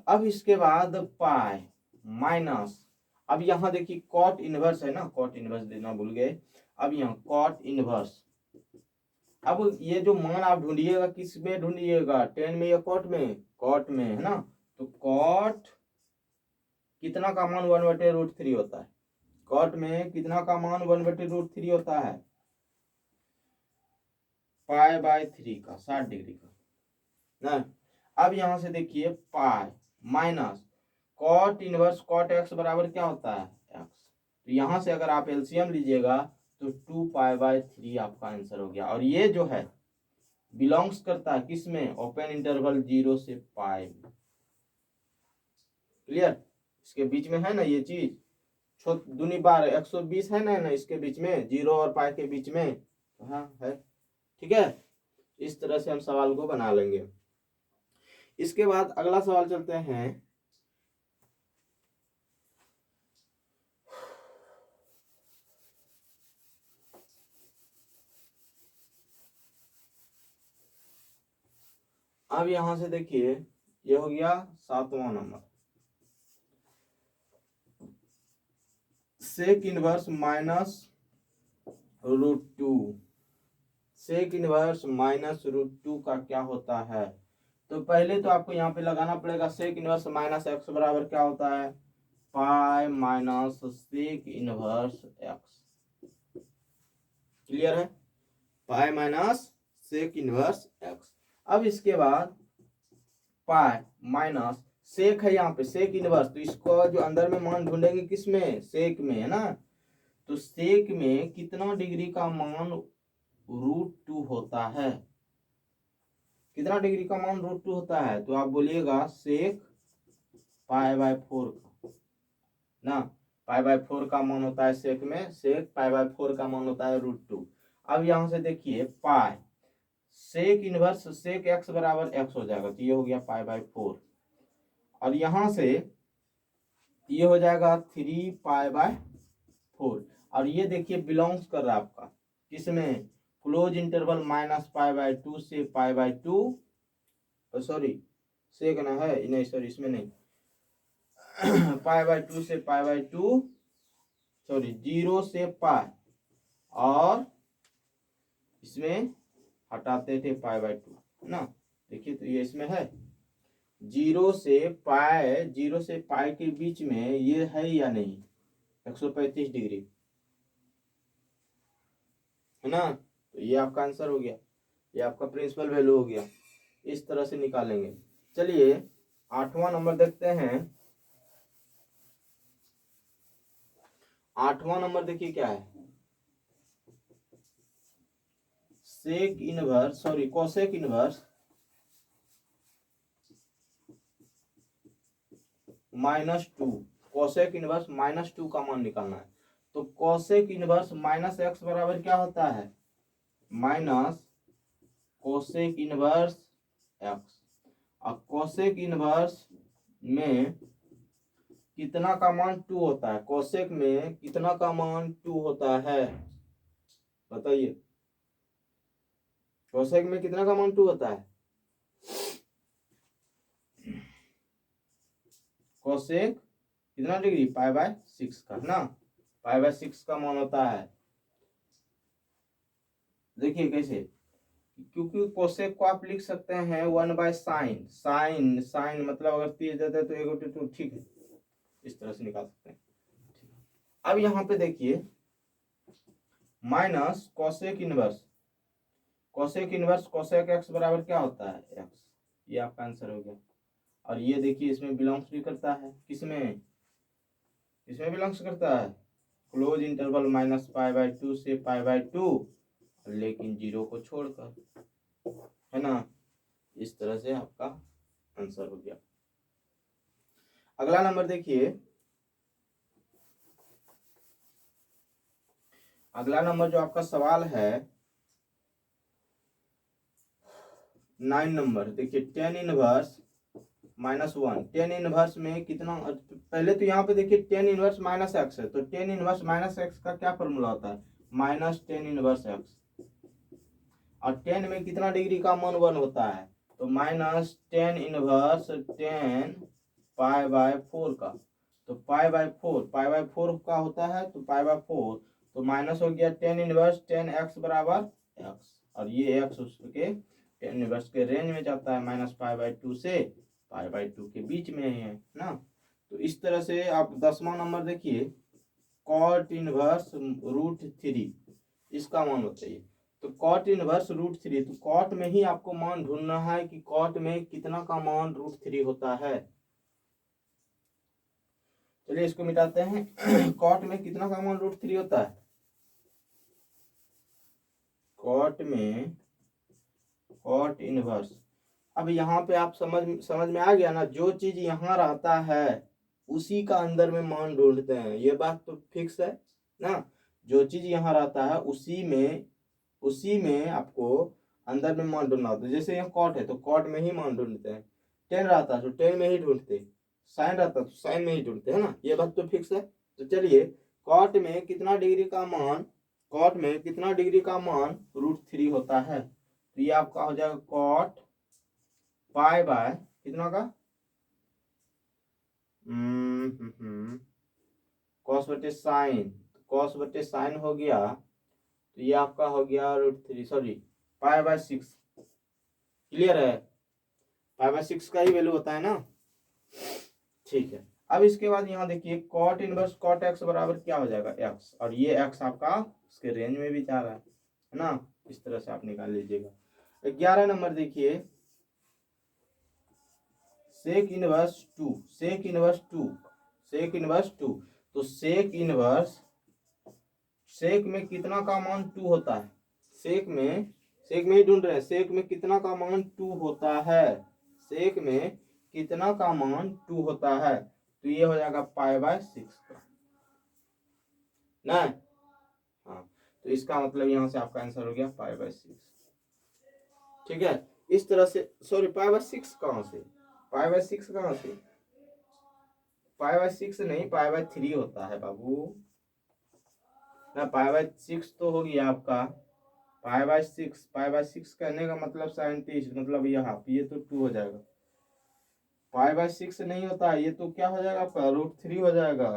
अब इसके बाद पाई माइनस, अब यहाँ देखिए कॉट इनवर्स है ना, कॉट इनवर्स देना भूल गए। अब यहाँ कॉट इनवर्स, अब ये जो मान आप ढूंढिएगा किस में ढूंढिएगा, 10 में या कॉट में, कॉट में है ना। तो कॉट कितना का मान 1/√3 होता है, कॉट में कितना का मान 1/√3 होता है, π/3 का, 60 डिग्री का ना। अब यहां से देखिए pi minus cot inverse cot x बराबर क्या होता है, एक्स। तो यहां से अगर आप एलसीएम लीजिएगा तो 2π/3 आपका आंसर हो गया। और ये जो है बिलोंग्स करता है किसमें, ओपन इंटरवल 0 से पाई में, क्लियर, इसके बीच में है ना ये चीज, दूनी बार 120 है ना इसके बीच में, 0 और पाई के बीच में, हाँ है। ठीक है, इस तरह से हम सवाल को बना लेंगे। इसके बाद अगला सवाल चलते हैं। अब यहां से देखिए, ये हो गया 7वां number, sec inverse minus √2। Sec inverse minus √2 का क्या होता है? तो पहले तो आपको यहाँ पे लगाना पड़ेगा, सेक इनवर्स माइनस एक्स बराबर क्या होता है, pi minus sec inverse x. Clear है, pi minus sec inverse x. अब इसके बाद पाई माइनस सेक है, यहाँ पे सेक इनवर्स, तो इसको जो अंदर में मान ढूंढेंगे किसमें, सेक में, है ना। तो सेक में कितना डिग्री का मान √2 होता है, कितना डिग्री का मान √2 होता है? तो आप बोलिएगा सेक π/4 का ना, π/4 का मान होता है सेक में, सेक π/4 का मान होता है √2। अब यहां से देखिए पाई सेक इनवर्स सेक एक्स बराबर एक्स हो जाएगा, तो ये हो गया π/4, और यहां से ये हो जाएगा 3π/4, और ये देखिए बिलोंग्स कर रहा है आपका किसमें, क्लोज इंटरवल -π/2 से π/2, सॉरी सेक ना है, नहीं सॉरी इसमें नहीं, π/2 से π/2, सॉरी 0 से पाई, और इसमें हटाते थे π/2 ना। देखिए तो ये इसमें है 0 से पाई के बीच में ये है या नहीं, 135 डिग्री, है ना। तो ये आपका आंसर हो गया, ये आपका प्रिंसिपल वैल्यू हो गया। इस तरह से निकालेंगे। चलिए 8वां नंबर देखते हैं। 8वां नंबर देखिए क्या है, sec inverse sorry cosec inverse -2, cosec inverse -2 का मान निकालना है। तो कोसेक इनवर्स माइनस एक्स बराबर क्या होता है, माइनस कोसेक इनवर्स एक्स। अब कोसेक इनवर्स में कितना का मान 2 होता है, कोसेक में कितना का मान 2 होता है, बताइए। कोसेक में कितना का मान 2 होता है, कोसेक कितना डिग्री, π/6 का ना, π/6 का मान होता है। देखिए कैसे, क्योंकि कोसेक को आप लिख सकते हैं 1/sin, साइन मतलब अगर तेज जाता है तो 1/2, तो ठीक है, इस तरह से निकाल सकते हैं। अब यहाँ पे देखिए minus cosec inverse, cosec inverse cosec x बराबर क्या होता है, एक्स। ये आपका आंसर हो गया। और ये देखिए इसमें बिलोंग्स भी करता है, किसमें, किसमें बिलोंग्स करता है, क्लोज इंटरवल -π/2 से π/2, लेकिन 0 को छोड़कर, है ना। इस तरह से आपका आंसर हो गया। अगला नंबर देखिए, अगला नंबर जो आपका सवाल है 9 नंबर देखिए, टेन इनवर्स -1, टेन इनवर्स में कितना, पहले तो यहाँ पे देखिए टेन इनवर्स माइनस एक्स है, तो टेन इनवर्स माइनस एक्स का क्या फॉर्मूला होता है, -10 इनवर्स एक्स। और 10 में कितना डिग्री का मान 1 होता है, तो -10 इनवर्स 10 π/4 का, तो π/4 का होता है, तो π/4, तो माइनस हो गया 10 इनवर्स 10 एक्स बराबर एक्स, और ये एक्स उसके 10 इनवर्स के रेंज में जाता है, -π/2 से π/2 के बीच में है ना। तो इस तरह से आप 10वां नंबर देखिए, कॉट इनवर्स √3, इसका मान बताइए। तो कॉट इनवर्स √3, तो कॉट में ही आपको मान ढूंढना है कि कॉट में कितना का मान √3 होता है। चलिए इसको मिटाते हैं। कॉट में कितना का मान √3 होता है, कॉट में कॉट इनवर्स। अब यहाँ पे आप समझ में आ गया ना, जो चीज यहाँ रहता है उसी का अंदर में मान ढूंढते हैं। ये बात तो फिक्स है ना, जो चीज यहाँ रहता है उसी में आपको अंदर में मान ढूंढना होता है। जैसे यहाँ कॉट है तो कॉट में ही मान ढूंढते हैं, टेन रहता है तो टेन में ही ढूंढते, साइन रहता है तो साइन में ही ढूंढते, है ना। ये बात तो फिक्स है। तो चलिए कॉट में कितना डिग्री का मान, कॉट में कितना डिग्री का मान √3 होता है, तो ये आपका हो जाएगा कॉट पाई बाय कितना का कॉस बटे साइन, कॉस बटे साइन हो गया, तो ये आपका हो गया √3, सॉरी पाई बाय 6। क्लियर है, पाई बाय 6 का ही वैल्यू होता है ना। ठीक है, अब इसके बाद यहाँ देखिए कॉट इनवर्स कॉट एक्स बराबर क्या हो जाएगा एक्स, और ये एक्स आपका इसके रेंज में भी जा रहा है ना। इस तरह से आप निकाल लीजिएगा। 11 नंबर देखिए sec inverse 2, sec inverse 2, sec inverse 2, तो सेक इनवर्स, सेक में कितना का मान 2 होता है, सेक में ही ढूंढ रहे हैं, सेक में कितना का मान 2 होता है, सेक में कितना का मान 2 होता है, तो ये हो जाएगा पाई बाय 6 का ना। हाँ, तो इसका मतलब यहाँ से आपका आंसर हो गया पाई बाय 6। ठीक है, इस तरह से, सॉरी पाई बाय 6 कहाँ से, पाई बाय 6 कहाँ से, पाई बाय 6 नहीं, पाई बाय 3 होता है बाबू ना। पाई बाय 6 तो हो गया आपका पाई बाय 6, पाई बाय 6 कहने का मतलब 37, मतलब यह हाफ, ये तो 2 हो जाएगा। पाई बाय 6 नहीं होता, ये तो क्या हो जाएगा आपका √3 हो जाएगा।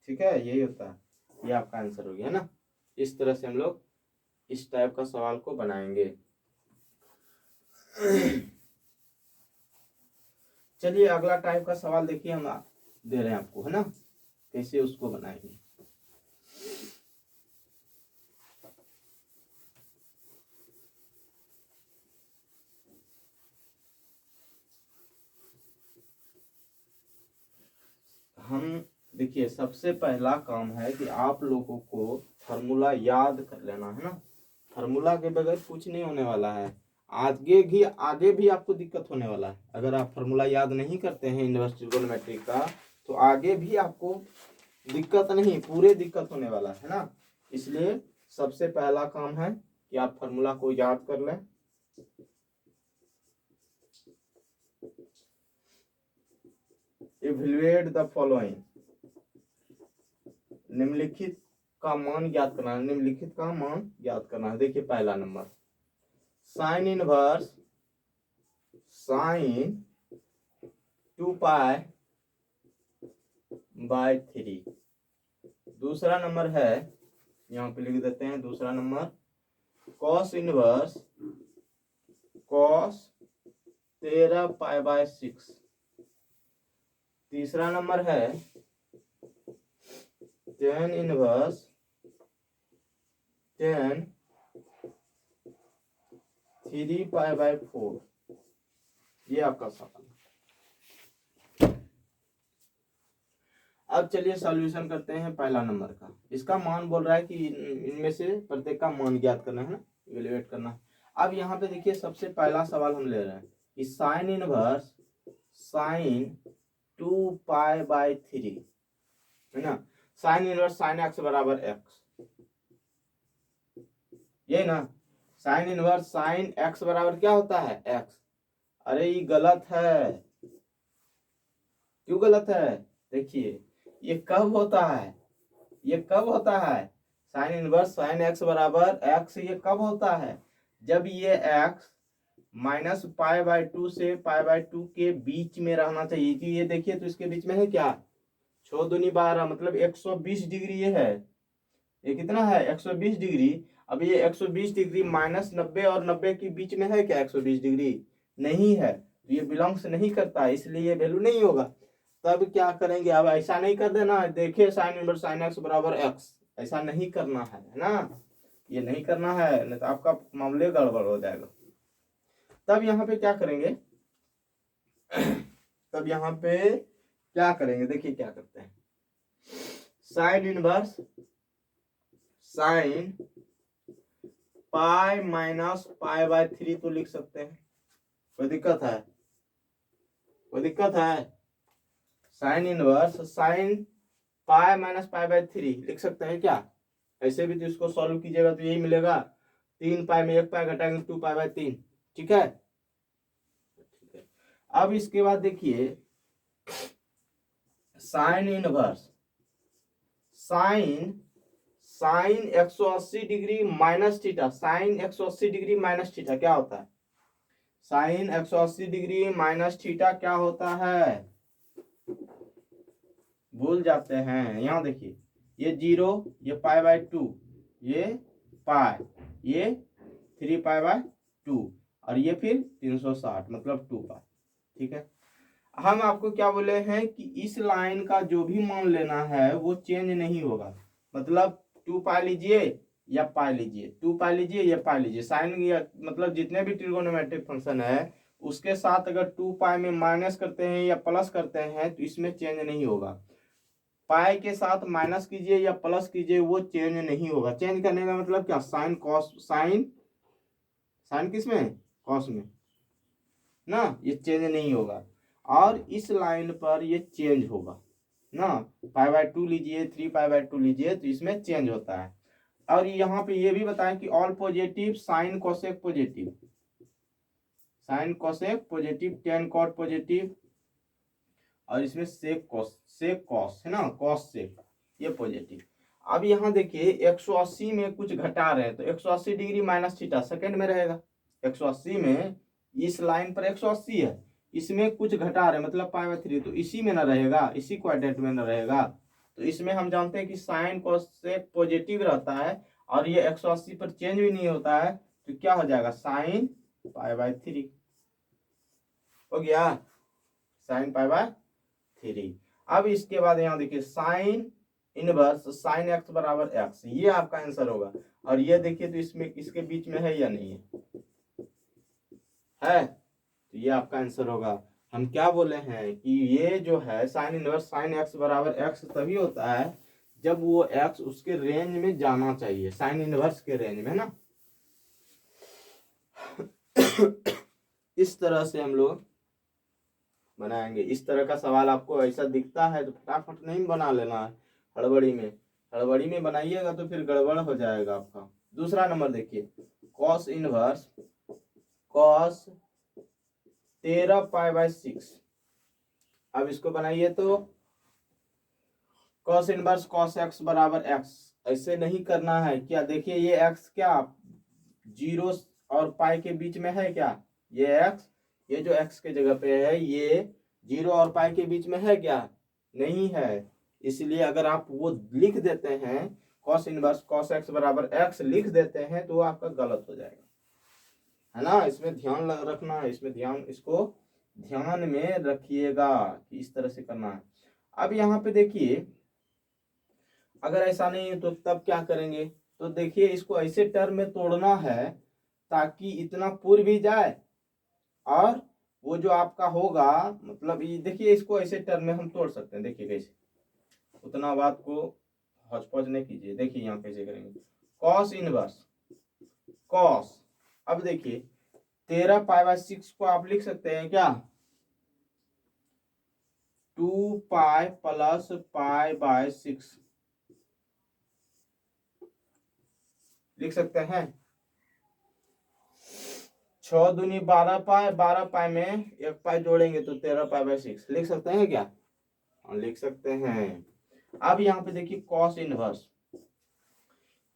ठीक है, यही होता है, ये आपका आंसर हो गया ना। इस तरह से हम लोग इस टाइप का सवाल को बनाएंगे। चलिए अगला टाइप का सवाल देखिए, हम दे रहे हैं आपको, है ना, कैसे उसको बनाएंगे। हम देखिए सबसे पहला काम है कि आप लोगों को फॉर्मूला याद कर लेना है ना। फॉर्मूला के बगैर कुछ नहीं होने वाला है, आगे भी आपको दिक्कत होने वाला है। अगर आप फॉर्मूला याद नहीं करते हैं इनवर्स ट्रिगोनोमेट्रिक का, तो आगे भी आपको दिक्कत नहीं, पूरे दिक्कत होने वाला है ना। इसलिए सबसे पहला काम है कि आप फॉर्मूला को याद कर लें। इवैल्यूएट द फॉलोइंग, निम्नलिखित का मान ज्ञात करना है, निम्नलिखित का मान ज्ञात करना है। देखिए पहला number sign inverse sign 2 pi by 3। दूसरा नंबर है, यहाँ पे लिख देते हैं दूसरा number, cos inverse cos 13 pi by 6। तीसरा नंबर है tan inverse tan 3 pi by 4। ये आपका सवाल। अब चलिए सॉल्यूशन करते हैं पहला नंबर का। इसका मान बोल रहा है कि इनमें से प्रत्येक का मान ज्ञात करना है ना, इवैल्यूएट करना है। अब यहाँ पे देखिए सबसे पहला सवाल हम ले रहे हैं कि sign inverse sign 2 pi by 3, है ना। साइन इनवर्स साइन एक्स बराबर एक्स, ये ना। साइन इनवर्स साइन एक्स बराबर क्या होता है एक्स। अरे ये गलत है, क्यों गलत है, देखिए ये कब होता है, ये कब होता है, साइन इनवर्स साइन एक्स बराबर एक्स, ये कब होता है, जब ये एक्स माइनस पाई बाय 2 से पाई बाय 2 के बीच में रहना चाहिए। कि ये देखिए तो इसके बीच में है क्या, 6 दूनी 12, मतलब 120 डिग्री ये है। ये कितना है 120 डिग्री। अब ये 120 डिग्री -90 और 90 के बीच में है क्या 120 डिग्री, नहीं है, तो ये बिलोंग्स नहीं करता, इसलिए ये वैल्यू नहीं होगा। तब क्या करेंगे, अब ऐसा नहीं कर देना, देखिए साइन इनवर्स साइन एक्स बराबर एक्स, ऐसा नहीं करना है ना, ये नहीं करना है, नहीं तो आपका मामले गड़बड़ हो जाएगा। तब यहाँ पे क्या करेंगे, तब यहाँ पे क्या करेंगे, देखिए क्या करते हैं, sign inverse sine pi minus pi by 3 तो लिख सकते हैं, कोई दिक्कत है? कोई दिक्कत है? Sine inverse sine pi minus pi by 3 लिख सकते हैं क्या? ऐसे भी तो इसको सॉल्व कीजिएगा तो यही मिलेगा, 3 पाई में 1 पाई घटाएंगे 2 पाई बाय 3। ठीक है, ठीक है। अब इसके बाद देखिए sine inverse sine sine 180 degree minus theta, sine 180 degree minus theta क्या होता है? साइन 180 डिग्री माइनस थीटा क्या होता है? भूल जाते हैं। यहां देखिए, ये 0, ये पाई बाय 2, ये पाई, ये 3 पाई बाय 2 और ये फिर 360 मतलब 2 पाई। ठीक है, हम आपको क्या बोले हैं कि इस लाइन का जो भी मान लेना है वो चेंज नहीं होगा। मतलब 2 पाई लीजिए या पाई लीजिए, 2 पाई लीजिए या पाई लीजिए, साइन या मतलब जितने भी ट्रिगोनोमेट्रिक फंक्शन है उसके साथ अगर 2 पाई में माइनस करते हैं या प्लस करते हैं तो इसमें चेंज नहीं होगा। पाई के साथ माइनस कीजिए या प्लस कीजिए वो चेंज नहीं होगा। चेंज करने का मतलब क्या? साइन कॉस, साइन साइन किस में? कॉस में ना, ये चेंज नहीं होगा। और इस लाइन पर ये चेंज होगा ना, पाई बाय 2 लीजिए 3 पाई बाय 2 लीजिए तो इसमें चेंज होता है। और यहाँ पे ये भी बताएं कि all positive sine cosec positive, sine cosec positive, tan cot positive और इसमें सेक कॉस है ना, कॉस सेक ये पॉजिटिव। अब यहाँ देखिए 180 में कुछ घटा रहे हैं तो 180 डिग्री माइनस थीटा सेकंड में रहेगा। 180 में इस लाइन पर 180 है, इसमें कुछ घटा रहे मतलब पाई बाय 3 तो इसी में ना रहेगा, इसी क्वाड्रेंट में ना रहेगा। तो इसमें हम जानते हैं कि साइन कोसेक पॉजिटिव रहता है और ये 180 पर चेंज भी नहीं होता है तो क्या हो जाएगा? साइन पाई बाय 3 हो गया, साइन पाई बाय 3। अब इसके बाद यहाँ देखिए साइन इनवर्स साइन एक्स बराबर एक्स, ये आपका आंसर होगा। और ये देखिए तो इसमें इसके बीच में है या नहीं है तो ये आपका आंसर होगा। हम क्या बोले हैं कि ये जो है साइन इनवर्स साइन एक्स बराबर एक्स तभी होता है जब वो एक्स उसके रेंज में जाना चाहिए, साइन इनवर्स के रेंज में ना। इस तरह से हम लोग बनाएंगे। इस तरह का सवाल आपको ऐसा दिखता है तो फटाफट नहीं बना लेना है, हड़बड़ी में, हड़बड़ी में बनाइएगा तो फिर गड़बड़ हो जाएगा आपका। दूसरा नंबर देखिए, cos inverse cos 13 pi by 6। अब इसको बनाइए तो कॉस इनवर्स कॉस एक्स बराबर एक्स, ऐसे नहीं करना है क्या? देखिए ये एक्स क्या 0 और पाई के बीच में है क्या? ये एक्स, ये जो एक्स के जगह पे है ये 0 और पाई के बीच में है क्या? नहीं है। इसलिए अगर आप वो लिख देते हैं कॉस इनवर्स कॉस एक्स बराबर एक्स लिख देते हैं तो वो आपका गलत हो जाएगा, है ना। इसमें ध्यान रखना है, इसमें ध्यान, इसको ध्यान में रखिएगा कि इस तरह से करना है। अब यहाँ पे देखिए अगर ऐसा नहीं है तो तब क्या करेंगे? तो देखिए इसको ऐसे टर्म में तोड़ना है ताकि इतना पूर भी जाए और वो जो आपका होगा मतलब ये देखिए इसको ऐसे टर्म में हम तोड़ सकते हैं। देखिए कैसे, उतना बात को हौच-पौच नहीं कीजिए। देखिए यहाँ कैसे करेंगे, कॉस इनवर्स कॉस, अब देखिए 13 पाई बाय 6 को आप लिख सकते हैं क्या? 2 पाई प्लस पाई बाय 6 लिख सकते हैं। 6 दूनी 12 पाई, 12 पाई में 1 पाई जोड़ेंगे तो 13 पाई बाय 6 लिख सकते हैं क्या? लिख सकते हैं। अब यहाँ पे देखिए cos inverse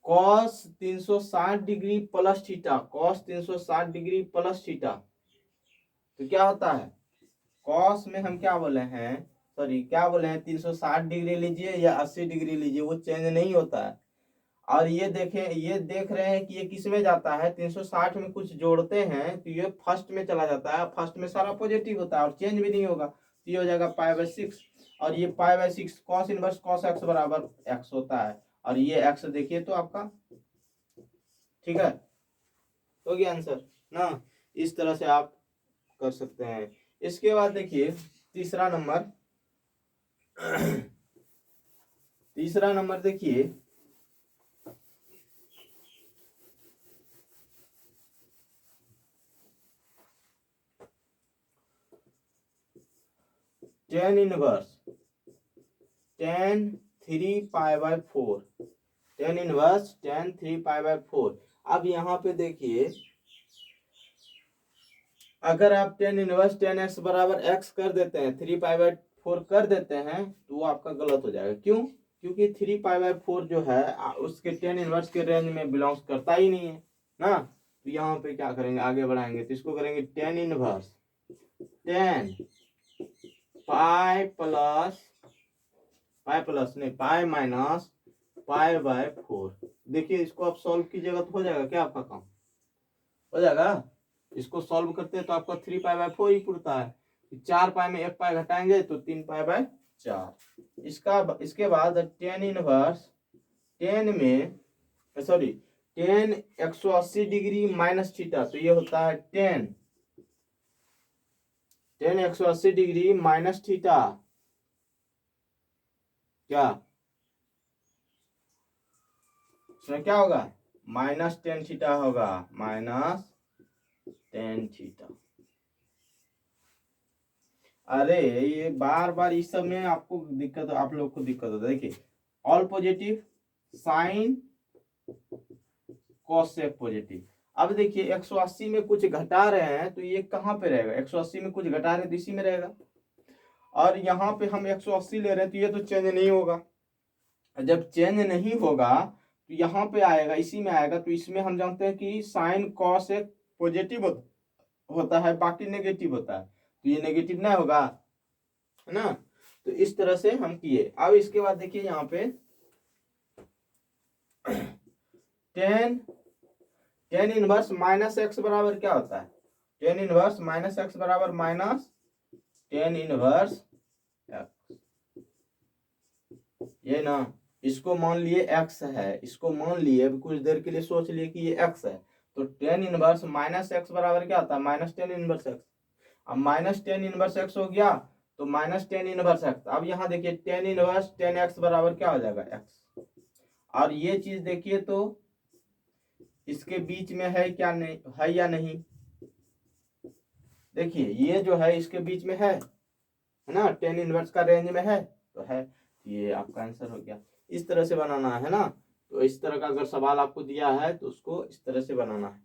cos 360 degree plus theta, cos 360 degree plus theta तो क्या होता है? कॉस में हम क्या बोले हैं, सॉरी क्या बोले हैं, 360 डिग्री लीजिए या 80 डिग्री लीजिए वो चेंज नहीं होता है। और ये देखें, ये देख रहे हैं कि ये किस में जाता है, 360 में कुछ जोड़ते हैं तो ये फर्स्ट में चला जाता है, फर्स्ट में सारा पॉजिटिव होता है और चेंज भी नहीं होगा तो ये हो जाएगा पाई बाय 6। और ये pi by 6 cos inverse cos x बराबर एक्स होता है और ये एक्स देखिए तो आपका, ठीक है, हो गया आंसर ना। इस तरह से आप कर सकते हैं। इसके बाद देखिए तीसरा नंबर तीसरा नंबर देखिए टेन इनवर्स टेन 3 पाई/4 टेन इनवर्स टेन 3 पाई/4। अब यहाँ पे देखिए, अगर आप टेन इनवर्स टेन एक्स बराबर एक्स कर देते हैं, 3 पाई/4 कर देते हैं, तो वो आपका गलत हो जाएगा। क्यों? क्योंकि 3 पाई/4 जो है उसके टेन इनवर्स के रेंज में बिलोंग्स करता ही नहीं है ना। तो यहाँ पे क्या करेंगे, आगे बढ़ाएंगे तो इसको करेंगे tan inverse tan pi minus पाई/4। देखिए इसको आप सॉल्व कीजिएगा तो हो जाएगा क्या आपका काम, हो जाएगा। इसको सॉल्व करते हैं तो आपका 3 पाई/4 ही पुरता है। 4 पाई में 1 पाई घटाएंगे तो 3 पाई/4। इसके बाद टेन इनवर्स टेन में sorry ten 180 degree minus theta, तो ये होता है टेन 180 डिग्री माइनस थीटा। क्या इसमें क्या होगा, -10 थीटा होगा, -10 थीटा। अरे ये बार बार इस सब में आपको दिक्कत, आप लोग को दिक्कत होता है। देखिए all positive sign cosec positive. अब देखिए 180 में कुछ घटा रहे हैं तो ये कहाँ पे रहेगा, 180 में कुछ घटा रहे हैं तो इसी में रहेगा। और यहाँ पे हम 180 ले रहे हैं तो ये तो चेंज नहीं होगा। जब चेंज नहीं होगा तो यहाँ पे आएगा, इसी में आएगा। तो इसमें हम जानते हैं कि साइन कॉस एक पॉजिटिव होता है, बाकी नेगेटिव होता है, तो ये नेगेटिव ना होगा, है ना। तो इस तरह से हम किए। अब इसके बाद देखिए यहाँ पे टेन इनवर्स माइनस एक्स बराबर क्या होता है, टेन इनवर्स माइनस एक्स बराबर माइनस टेन इनवर्स एक्स। ये ना, इसको मान लिए x है, इसको मान लिए कुछ देर के लिए सोच लिए कि ये x है, तो टेन इनवर्स माइनस एक्स बराबर क्या होता है, -10 इनवर्स एक्स। अब -10 इनवर्स एक्स हो गया तो -10 इनवर्स एक्स। अब यहाँ देखिए टेन इनवर्स 10x बराबर क्या हो जाएगा, x। और ये चीज देखिए तो इसके बीच में है क्या, नहीं है या नहीं, देखिए ये जो है इसके बीच में है ना, टेन इनवर्स का रेंज में है तो है, ये आपका आंसर हो गया। इस तरह से बनाना है ना। तो इस तरह का अगर सवाल आपको दिया है तो उसको इस तरह से बनाना है।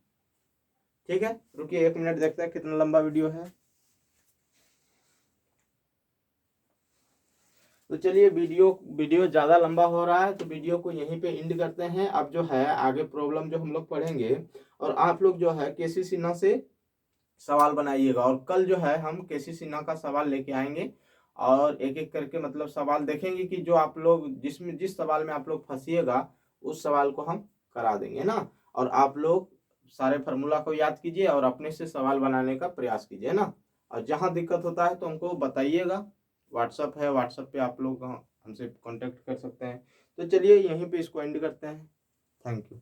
ठीक है, रुकिए 1 मिनट, देखते हैं कितना लंबा वीडियो है। तो चलिए वीडियो ज्यादा लंबा हो रहा है तो वीडियो को यहीं पे एंड करते हैं। अब जो है आगे प्रॉब्लम जो हम लोग पढ़ेंगे, और आप लोग जो है केसी सिन्हा से सवाल बनाइएगा। और कल जो है हम केसी सिन्हा का सवाल लेके आएंगे और एक एक करके मतलब सवाल देखेंगे कि जो आप लोग जिस सवाल में आप लोग फंसिएगा उस सवाल को हम करा देंगे ना। और आप लोग सारे फार्मूला को याद कीजिए और अपने से सवाल बनाने का प्रयास कीजिए ना। और जहाँ दिक्कत होता है तो हमको बताइएगा, व्हाट्सअप है, व्हाट्सअप पे आप लोग हमसे कांटेक्ट कर सकते हैं। तो चलिए यहीं पे इसको एंड करते हैं। Thank you.